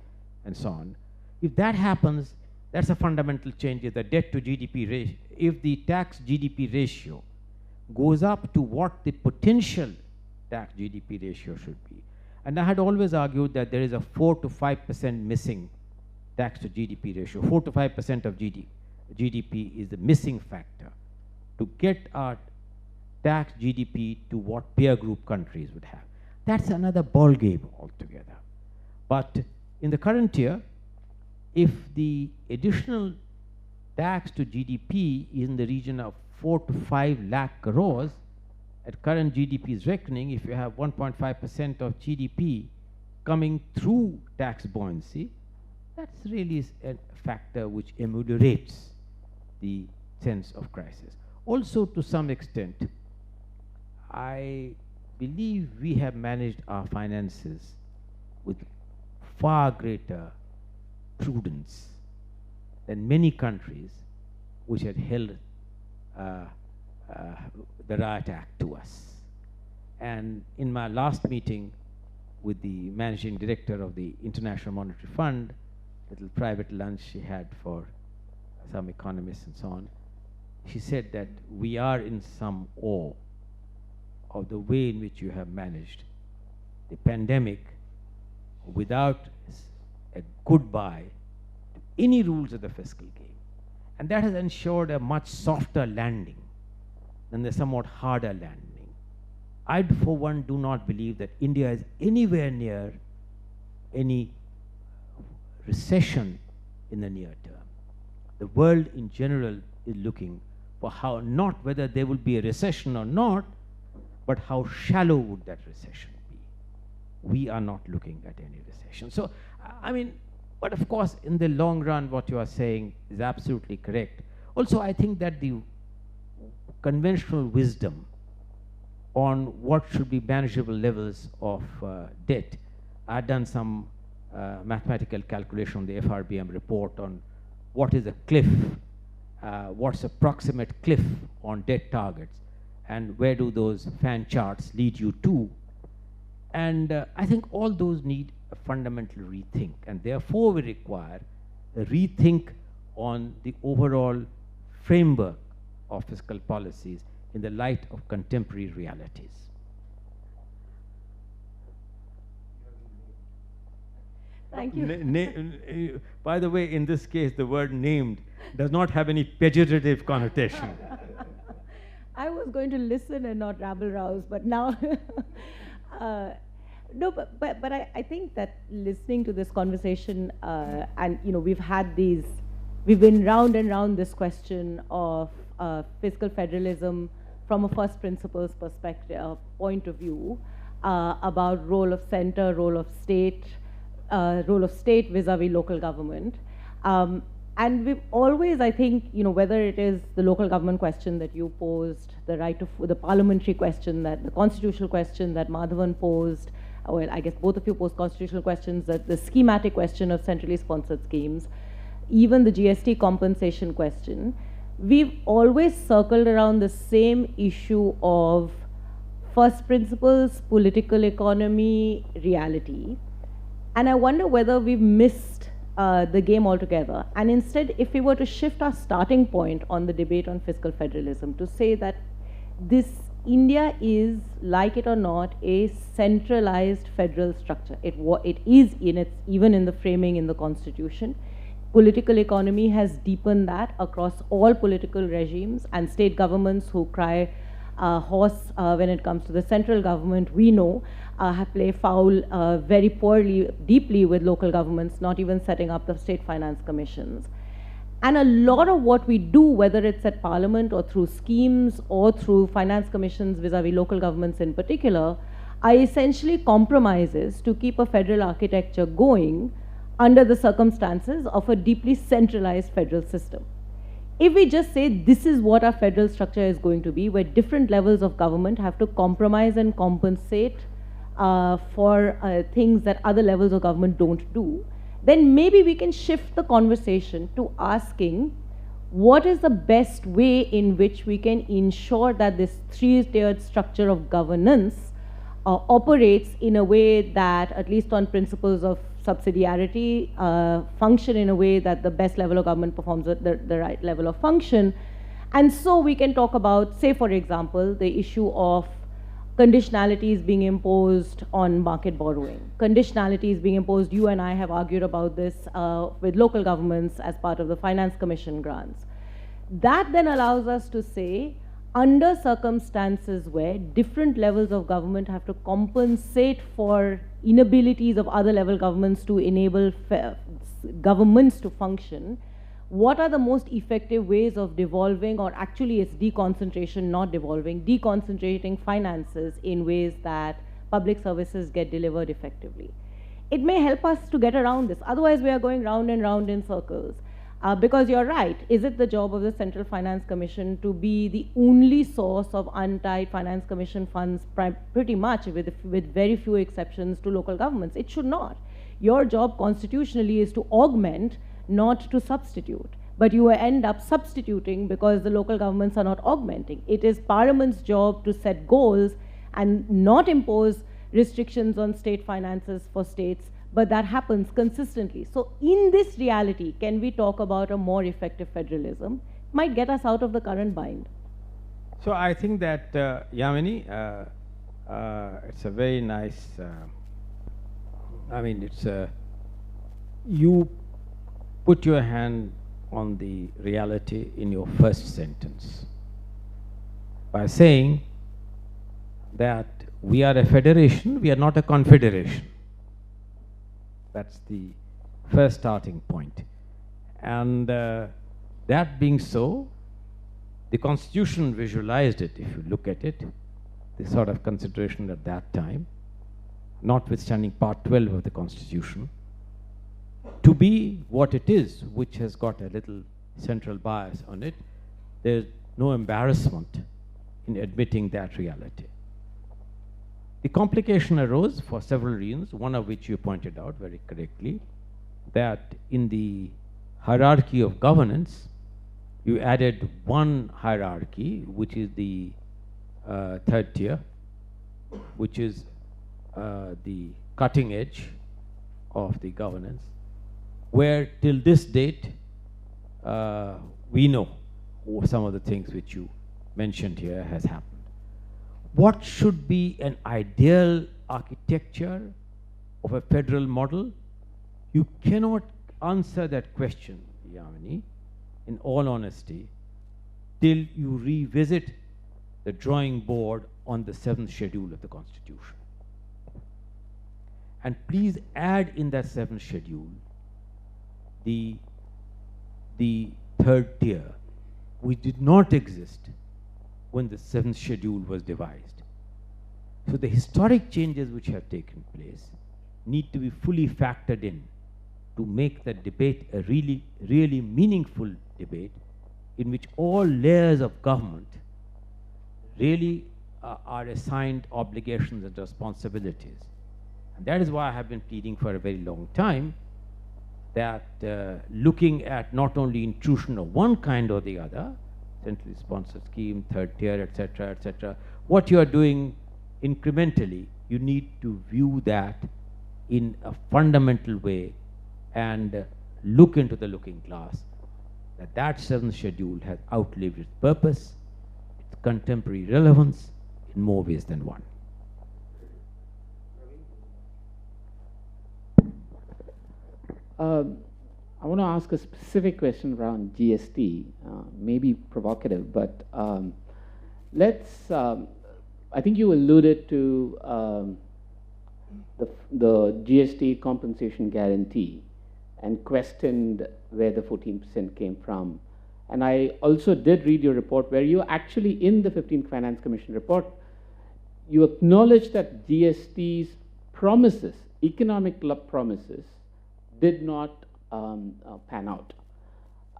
and so on. If that happens, that's a fundamental change. If the debt to GDP ratio, if the tax GDP ratio goes up to what the potential tax GDP ratio should be. And I had always argued that there is a 4 to 5% missing tax to GDP ratio. 4 to 5% of GDP is the missing factor to get our tax GDP to what peer group countries would have. That's another ball game altogether. But in the current year, if the additional tax to GDP is in the region of 4 to 5 lakh crores, at current GDP's reckoning, if you have 1.5% of GDP coming through tax buoyancy, that's really a factor which ameliorates the sense of crisis. Also, to some extent, I believe we have managed our finances with far greater prudence than many countries which had held the Riot Act to us. And in my last meeting with the managing director of the International Monetary Fund, little private lunch she had for some economists and so on, she said that we are in some awe of the way in which you have managed the pandemic without a goodbye to any rules of the fiscal game. And that has ensured a much softer landing than the somewhat harder landing. I, for one, do not believe that India is anywhere near any recession in the near term. The world in general is looking for how, not whether there will be a recession or not, but how shallow would that recession be. We are not looking at any recession. So, I mean, but of course, in the long run, what you are saying is absolutely correct. Also, I think that the conventional wisdom on what should be manageable levels of debt, I've done some mathematical calculation on the FRBM report on what is a cliff, what's approximate cliff on debt targets, and where do those fan charts lead you to. And I think all those need a fundamental rethink, and therefore we require a rethink on the overall framework of fiscal policies in the light of contemporary realities. Thank you. By the way, in this case, the word named does not have any pejorative connotation. I was going to listen and not rabble-rouse, but now... no, but I think that listening to this conversation, and we've been round and round this question of fiscal federalism from a first principles perspective, point of view, about role of center, role of state vis-a-vis local government. And we've always, I think, whether it is the local government question that you posed, the parliamentary question, the constitutional question that Madhavan posed, well, I guess both of you posed constitutional questions, the schematic question of centrally sponsored schemes, even the GST compensation question, we've always circled around the same issue of first principles, political economy, reality. And I wonder whether we've missed the game altogether. And instead, if we were to shift our starting point on the debate on fiscal federalism to say that India is, like it or not, a centralized federal structure. It is even in the framing in the constitution. Political economy has deepened that across all political regimes, and state governments who cry hoarse when it comes to the central government, we know, play foul very poorly, deeply with local governments, not even setting up the state finance commissions. And a lot of what we do, whether it's at parliament or through schemes or through finance commissions vis-a-vis local governments in particular, are essentially compromises to keep a federal architecture going under the circumstances of a deeply centralized federal system. If we just say this is what our federal structure is going to be, where different levels of government have to compromise and compensate for things that other levels of government don't do, then maybe we can shift the conversation to asking what is the best way in which we can ensure that this three-tiered structure of governance operates in a way that, at least on principles of subsidiarity, function in a way that the best level of government performs at the right level of function. And so we can talk about, say for example, the issue of conditionalities being imposed on market borrowing. Conditionalities being imposed, you and I have argued about this with local governments as part of the Finance Commission grants. That then allows us to say, under circumstances where different levels of government have to compensate for inabilities of other level governments to enable governments to function, what are the most effective ways of devolving, or actually it's deconcentration, not devolving, deconcentrating finances in ways that public services get delivered effectively. It may help us to get around this. Otherwise, we are going round and round in circles. Because you're right, is it the job of the Central Finance Commission to be the only source of untied Finance Commission funds, pretty much with very few exceptions, to local governments? It should not. Your job constitutionally is to augment, not to substitute. But you end up substituting because the local governments are not augmenting. It is Parliament's job to set goals and not impose restrictions on state finances for states, but that happens consistently. So in this reality, can we talk about a more effective federalism? Might get us out of the current bind. So I think that, Yamini, it's a very nice, you put your hand on the reality in your first sentence by saying that we are a federation, we are not a confederation. That's the first starting point. And that being so, the Constitution visualized it, if you look at it, the sort of consideration at that time, notwithstanding Part 12 of the Constitution, to be what it is, which has got a little central bias on it. There's no embarrassment in admitting that reality. The complication arose for several reasons, one of which you pointed out very correctly, that in the hierarchy of governance, you added one hierarchy, which is the third tier, which is the cutting edge of the governance, where till this date, we know some of the things which you mentioned here has happened. What should be an ideal architecture of a federal model? You cannot answer that question, Yamini, in all honesty, till you revisit the drawing board on the 7th schedule of the Constitution. And please add in that 7th schedule the third tier, which did not exist when the seventh schedule was devised. So the historic changes which have taken place need to be fully factored in to make the debate a really, really meaningful debate in which all layers of government really are assigned obligations and responsibilities. And that is why I have been pleading for a very long time that looking at not only intrusion of one kind or the other, centrally sponsored scheme, third tier, etc., what you are doing incrementally, you need to view that in a fundamental way and look into the looking glass that seventh schedule has outlived its purpose, its contemporary relevance in more ways than one. I want to ask a specific question around GST, maybe provocative, but let's, I think you alluded to the GST compensation guarantee and questioned where the 14% came from. And I also did read your report where you actually, in the 15th Finance Commission report, you acknowledged that GST's promises, economic club promises, did not pan out.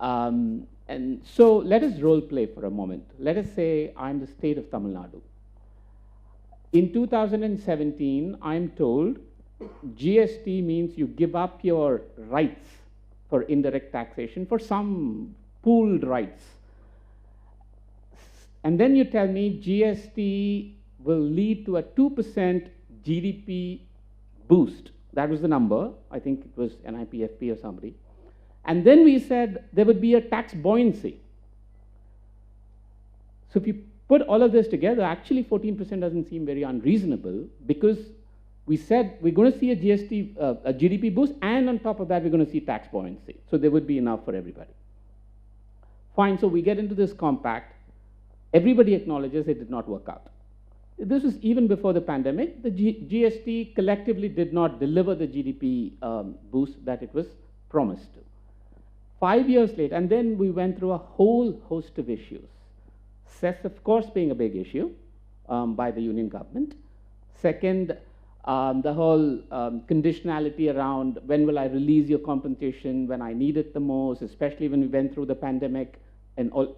And so let us role play for a moment. Let us say I'm the state of Tamil Nadu. In 2017, I'm told GST means you give up your rights for indirect taxation for some pooled rights. And then you tell me GST will lead to a 2% GDP boost. That was the number. I think it was NIPFP or somebody. And then we said there would be a tax buoyancy. So if you put all of this together, actually 14% doesn't seem very unreasonable, because we said we're going to see a GDP boost, and on top of that, we're going to see tax buoyancy. So there would be enough for everybody. Fine, so we get into this compact. Everybody acknowledges it did not work out. This was even before the pandemic. The GST collectively did not deliver the GDP boost that it was promised to. 5 years later, and then we went through a whole host of issues. Cess, of course, being a big issue by the union government. Second, the whole conditionality around when will I release your compensation when I need it the most, especially when we went through the pandemic and all.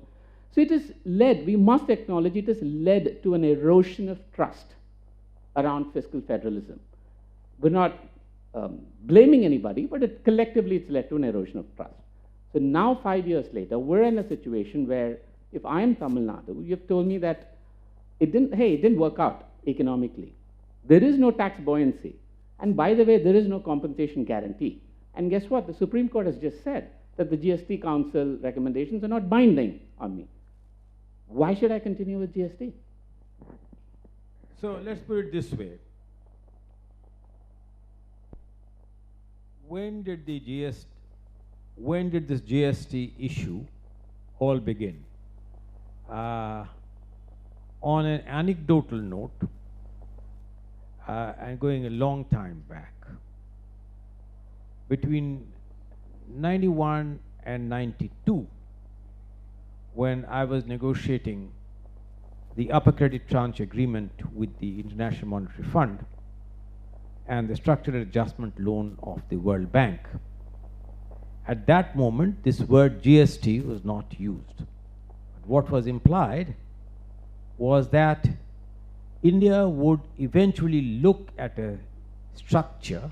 So it has led, we must acknowledge, it has led to an erosion of trust around fiscal federalism. We're not blaming anybody, but collectively it's led to an erosion of trust. So now 5 years later, we're in a situation where if I'm Tamil Nadu, you've told me that it didn't work out economically. There is no tax buoyancy. And by the way, there is no compensation guarantee. And guess what? The Supreme Court has just said that the GST Council recommendations are not binding on me. Why should I continue with GST? So let's put it this way. When did this GST issue all begin? On an anecdotal note, and going a long time back, between 91 and 92, when I was negotiating the upper credit tranche agreement with the International Monetary Fund and the structural adjustment loan of the World Bank, at that moment this word GST was not used. What was implied was that India would eventually look at a structure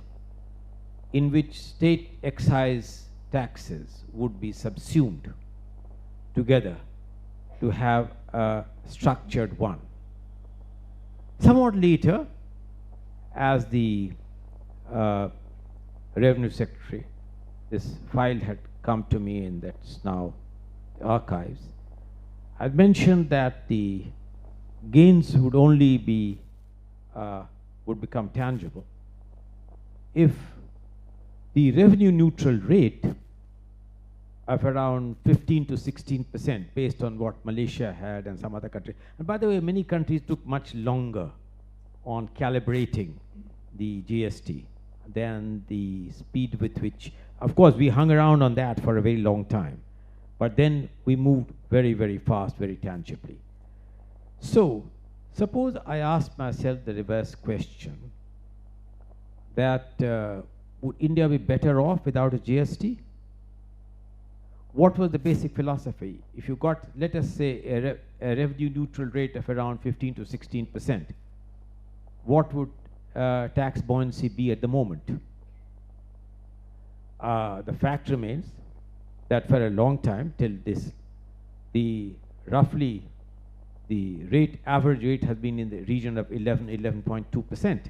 in which state excise taxes would be subsumed together to have a structured one. Somewhat later, as the Revenue Secretary, this file had come to me, and that's now the archives. I mentioned that the gains would only be would become tangible if the revenue neutral rate of around 15 to 16% based on what Malaysia had and some other countries. And by the way, many countries took much longer on calibrating the GST than the speed with which, of course, we hung around on that for a very long time. But then we moved very, very fast, very tangibly. So, suppose I ask myself the reverse question that would India be better off without a GST? What was the basic philosophy? If you got, let us say, a revenue neutral rate of around 15 to 16%, what would tax buoyancy be at the moment? The fact remains that for a long time, till this, roughly the average rate has been in the region of 11.2%.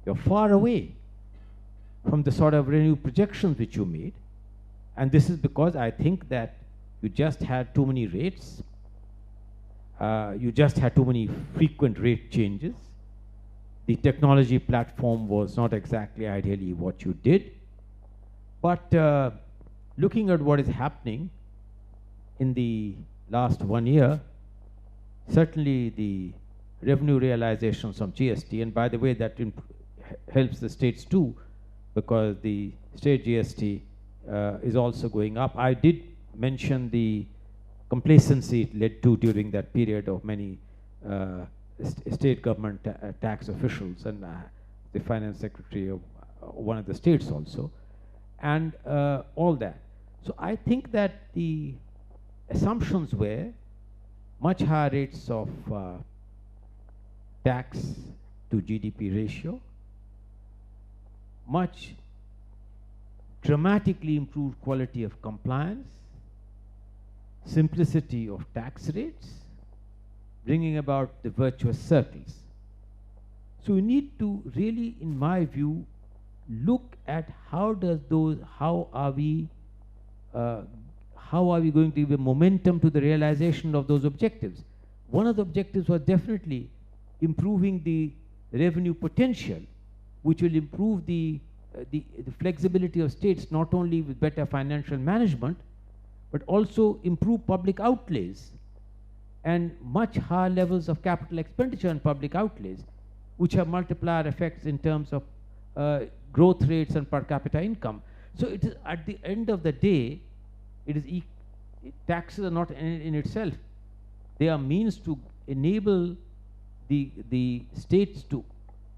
You're far away from the sort of revenue projections which you made. And this is because I think that you just had too many rates. You just had too many frequent rate changes. The technology platform was not exactly ideally what you did. But looking at what is happening in the last 1 year, certainly the revenue realizations from GST, and by the way, that helps the states too, because the state GST is also going up. I did mention the complacency it led to during that period of many state government tax officials and the finance secretary of one of the states also, and all that. So I think that the assumptions were much higher rates of tax to GDP ratio, much dramatically improved quality of compliance, simplicity of tax rates, bringing about the virtuous circles. So we need to really, in my view, look at how are we going to give a momentum to the realization of those objectives. One of the objectives was definitely improving the revenue potential, which will improve the flexibility of states, not only with better financial management, but also improve public outlays and much higher levels of capital expenditure on public outlays, which have multiplier effects in terms of growth rates and per capita income. So it is, at the end of the day, it is taxes are not in itself. They are means to enable the states to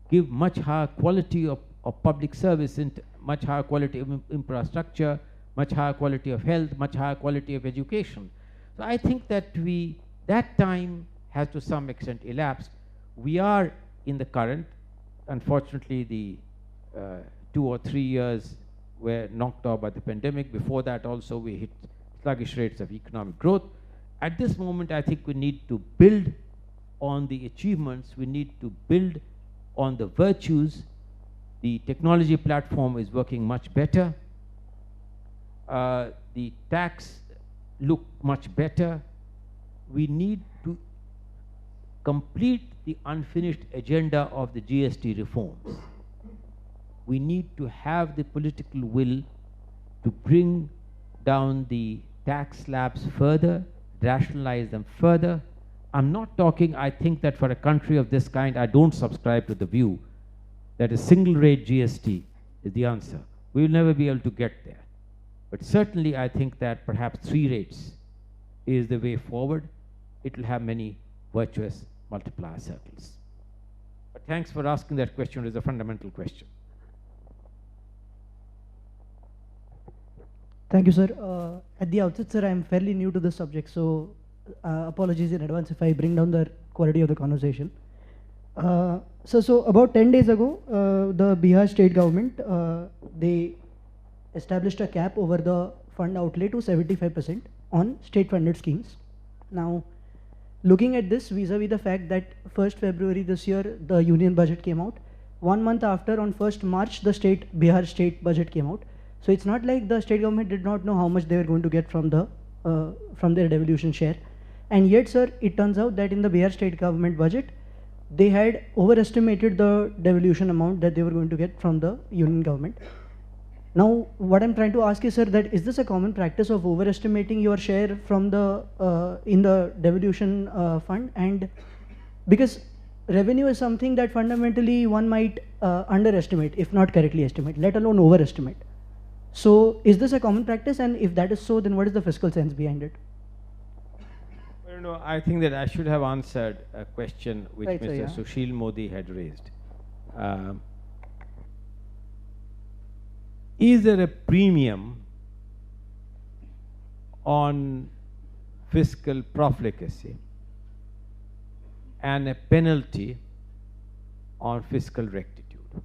give much higher quality of public service, and much higher quality of infrastructure, much higher quality of health, much higher quality of education. So I think that that time has to some extent elapsed. We are in the current, unfortunately the 2 or 3 years were knocked off by the pandemic. Before that also we hit sluggish rates of economic growth. At this moment I think we need to build on the achievements, we need to build on the virtues. The technology platform is working much better. The tax look much better. We need to complete the unfinished agenda of the GST reforms. We need to have the political will to bring down the tax slabs further, rationalize them further. I'm not talking, I think that for a country of this kind, I don't subscribe to the view that a single rate GST is the answer. We will never be able to get there. But certainly I think that perhaps 3 rates is the way forward. It will have many virtuous multiplier circles. But thanks for asking that question. It is a fundamental question. Thank you, sir. At the outset, sir, I am fairly new to this subject, so apologies in advance if I bring down the quality of the conversation. So about 10 days ago, the Bihar state government, they established a cap over the fund outlay to 75% on state funded schemes. Now, looking at this vis-a-vis the fact that 1st February this year, the union budget came out. 1 month after, on 1st March, the Bihar state budget came out. So it's not like the state government did not know how much they were going to get from their devolution share. And yet, sir, it turns out that in the Bihar state government budget, they had overestimated the devolution amount that they were going to get from the union government. Now, what I'm trying to ask is, sir, that is this a common practice of overestimating your share from in the devolution fund? And because revenue is something that fundamentally one might underestimate, if not correctly estimate, let alone overestimate. So is this a common practice? And if that is so, then what is the fiscal sense behind it? Well, No, I think that I should have answered a question which Right, sir, Mr. yeah. Sushil Modi had raised. Is there a premium on fiscal profligacy and a penalty on fiscal rectitude?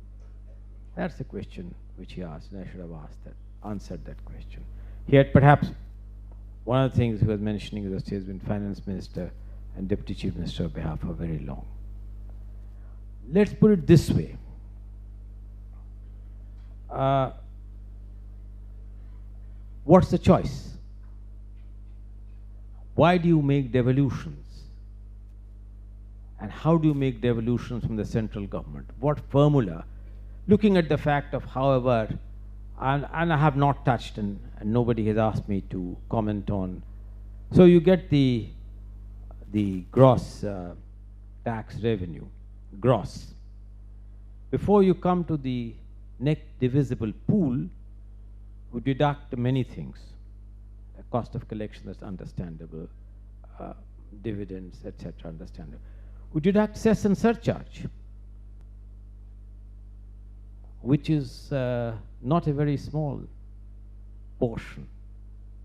That's the question which he asked, and I should have answered that question. He had perhaps one of the things he was mentioning is that he has been finance minister and deputy chief minister of Bihar for very long. Let's put it this way. What's the choice? Why do you make devolutions? And how do you make devolutions from the central government? What formula? Looking at the fact of, however, and I have not touched and nobody has asked me to comment on. So you get the gross tax revenue, gross. Before you come to the net divisible pool, you deduct many things. A cost of collection, that's understandable, dividends, etc., understandable. We deduct cess and surcharge, which is not a very small portion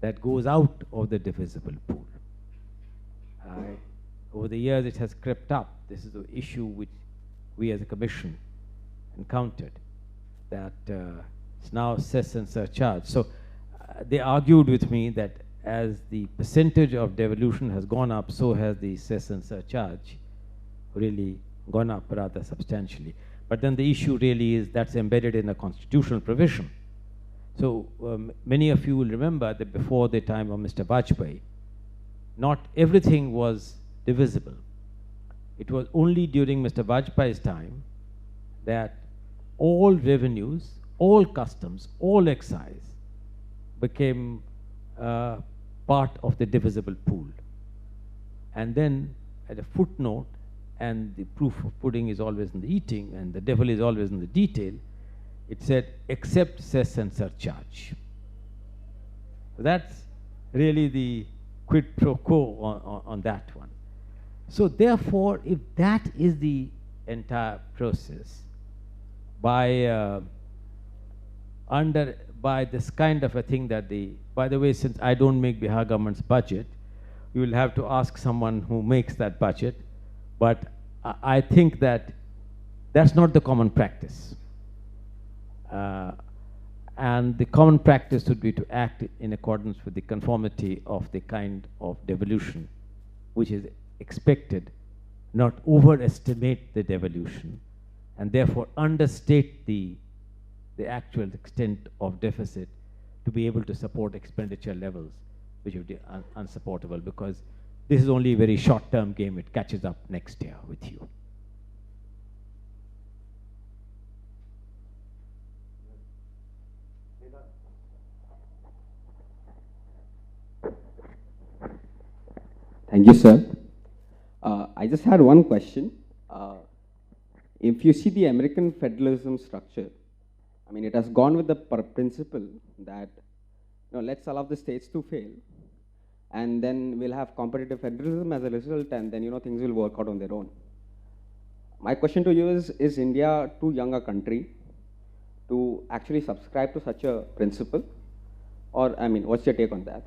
that goes out of the divisible pool. Over the years it has crept up. This is the issue which we as a commission encountered, that it's now cess and surcharge. So they argued with me that as the percentage of devolution has gone up, so has the cess and surcharge really gone up rather substantially. But then the issue really is that's embedded in a constitutional provision. So many of you will remember that before the time of Mr. Vajpayee, not everything was divisible. It was only during Mr. Vajpayee's time that all revenues, all customs, all excise became part of the divisible pool. And then at a footnote, and the proof of pudding is always in the eating, and the devil is always in the detail, it said, except cess and surcharge. So that's really the quid pro quo on that one. So therefore, if that is the entire process, by this kind of a thing that by the way, since I don't make Bihar government's budget, you will have to ask someone who makes that budget. But I think that that's not the common practice. And the common practice would be to act in accordance with the conformity of the kind of devolution which is expected, not overestimate the devolution, and therefore understate the actual extent of deficit to be able to support expenditure levels which would be unsupportable, because this is only a very short-term game. It catches up next year with you. Thank you, sir. I just had one question. If you see the American federalism structure, I mean, it has gone with the principle that, let's allow the states to fail, and then we'll have competitive federalism as a result, and then, things will work out on their own. My question to you is India too young a country to actually subscribe to such a principle? Or, I mean, what's your take on that?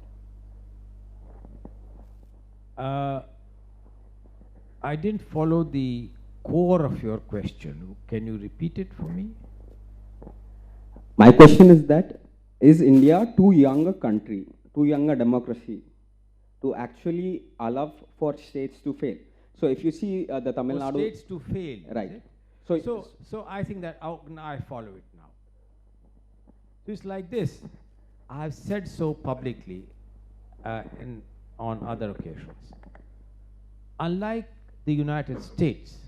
I didn't follow the core of your question. Can you repeat it for me? My question is that, is India too young a country, too young a democracy to actually allow for states to fail? So if you see the Tamil Nadu... states to fail, right. So I think that I follow it now. So it's like this. I have said so publicly on other occasions. Unlike the United States,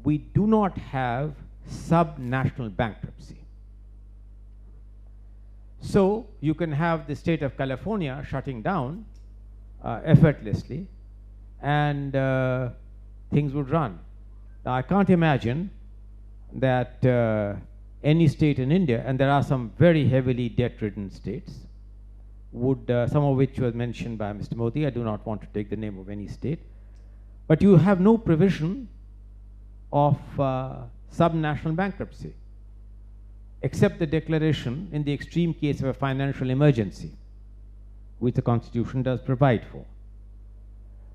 we do not have sub-national bankruptcy. So you can have the state of California shutting down effortlessly, and things would run. Now, I can't imagine that any state in India, and there are some very heavily debt-ridden states, would, some of which was mentioned by Mr. Modi. I do not want to take the name of any state. But you have no provision of subnational bankruptcy, except the declaration in the extreme case of a financial emergency, which the Constitution does provide for.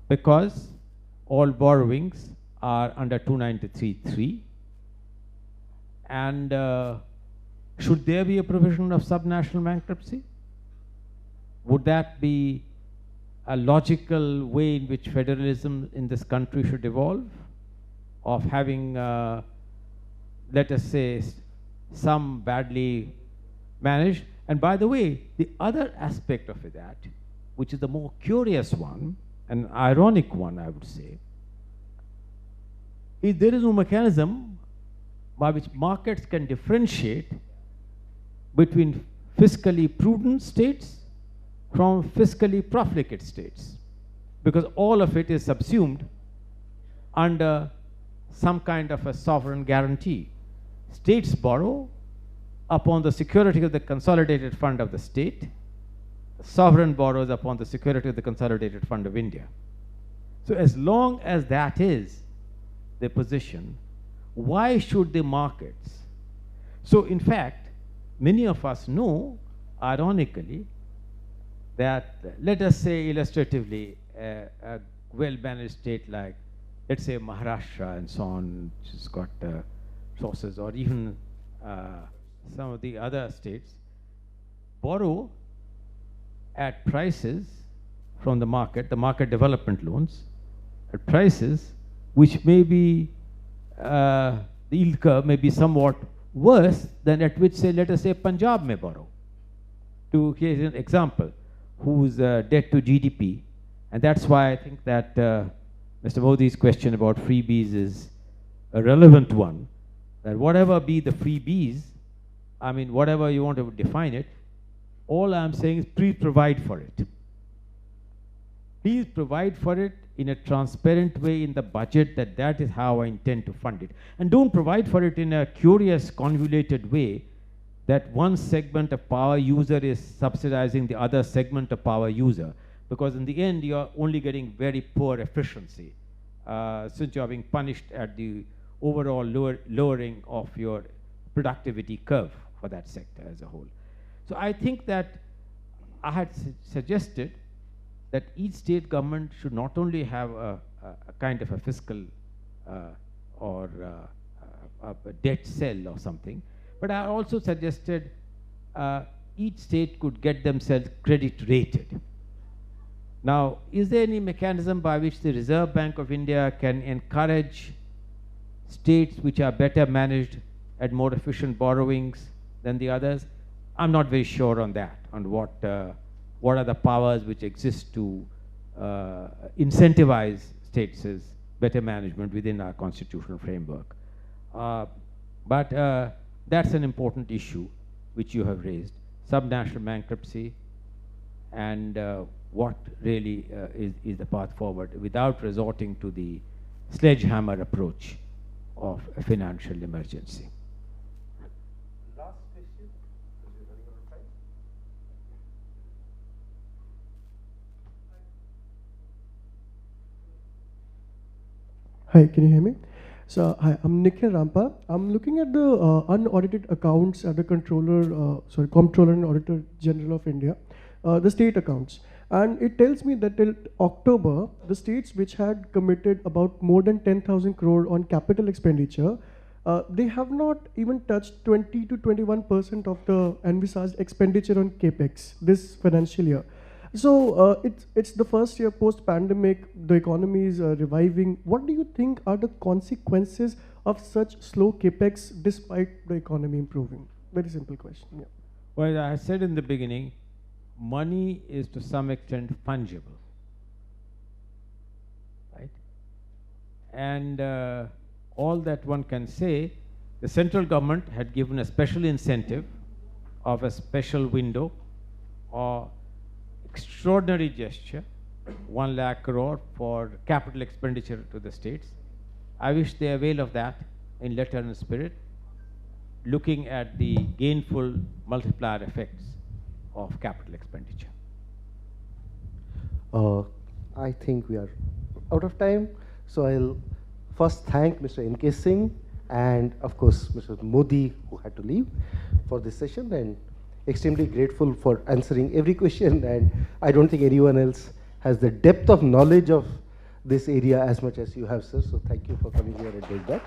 Because all borrowings are under 293(3), and should there be a provision of subnational bankruptcy? Would that be a logical way in which federalism in this country should evolve? Of having, let us say, some badly managed. And by the way, the other aspect of that, which is the more curious one, an ironic one, I would say, is there is no mechanism by which markets can differentiate between fiscally prudent states from fiscally profligate states, because all of it is subsumed under some kind of a sovereign guarantee. States borrow upon the security of the consolidated fund of the state. The sovereign borrows upon the security of the consolidated fund of India. So as long as that is the position, why should the markets? So in fact, many of us know, ironically, that, let us say illustratively, a well-managed state like, let's say, Maharashtra and so on, which has got sources, or even some of the other states, borrow at prices from the market development loans, at prices which may be, the yield curve may be somewhat worse than at which, say, let us say, Punjab may borrow. Here's an example, whose debt to GDP, and that's why I think that Mr. Modi's question about freebies is a relevant one, that whatever be the freebies, I mean, whatever you want to define it, all I'm saying is please provide for it. Please provide for it in a transparent way in the budget, that is how I intend to fund it. And don't provide for it in a curious, convoluted way that one segment of power user is subsidizing the other segment of power user, because in the end you're only getting very poor efficiency, since you're being punished at the overall lowering of your productivity curve for that sector as a whole. So I think that I had suggested that each state government should not only have a kind of a fiscal or a debt cell or something, but I also suggested each state could get themselves credit rated. Now, is there any mechanism by which the Reserve Bank of India can encourage states which are better managed at more efficient borrowings than the others? I'm not very sure on that, on what are the powers which exist to incentivize states' better management within our constitutional framework. But that's an important issue which you have raised, subnational bankruptcy, and what really is the path forward without resorting to the sledgehammer approach of a financial emergency. Last question, because we're running out of time. Hi, can you hear me? So, hi, I'm Nikhil Rampa. I'm looking at the unaudited accounts at the Comptroller and Auditor General of India, the state accounts. And it tells me that till October, the states which had committed about more than 10,000 crore on capital expenditure, they have not even touched 20 to 21% of the envisaged expenditure on capex this financial year. So it's the first year post-pandemic, the economy is reviving. What do you think are the consequences of such slow capex despite the economy improving? Very simple question. Yeah. Well, I said in the beginning, money is to some extent fungible, right? And all that one can say, the central government had given a special incentive of a special window or extraordinary gesture, 1 lakh crore for capital expenditure to the states. I wish they avail of that in letter and spirit, looking at the gainful multiplier effects of capital expenditure. I think we are out of time, so I'll first thank Mr. N.K. Singh and of course Mr. Modi, who had to leave for this session, and extremely grateful for answering every question, and I don't think anyone else has the depth of knowledge of this area as much as you have, sir, so thank you for coming here and doing that.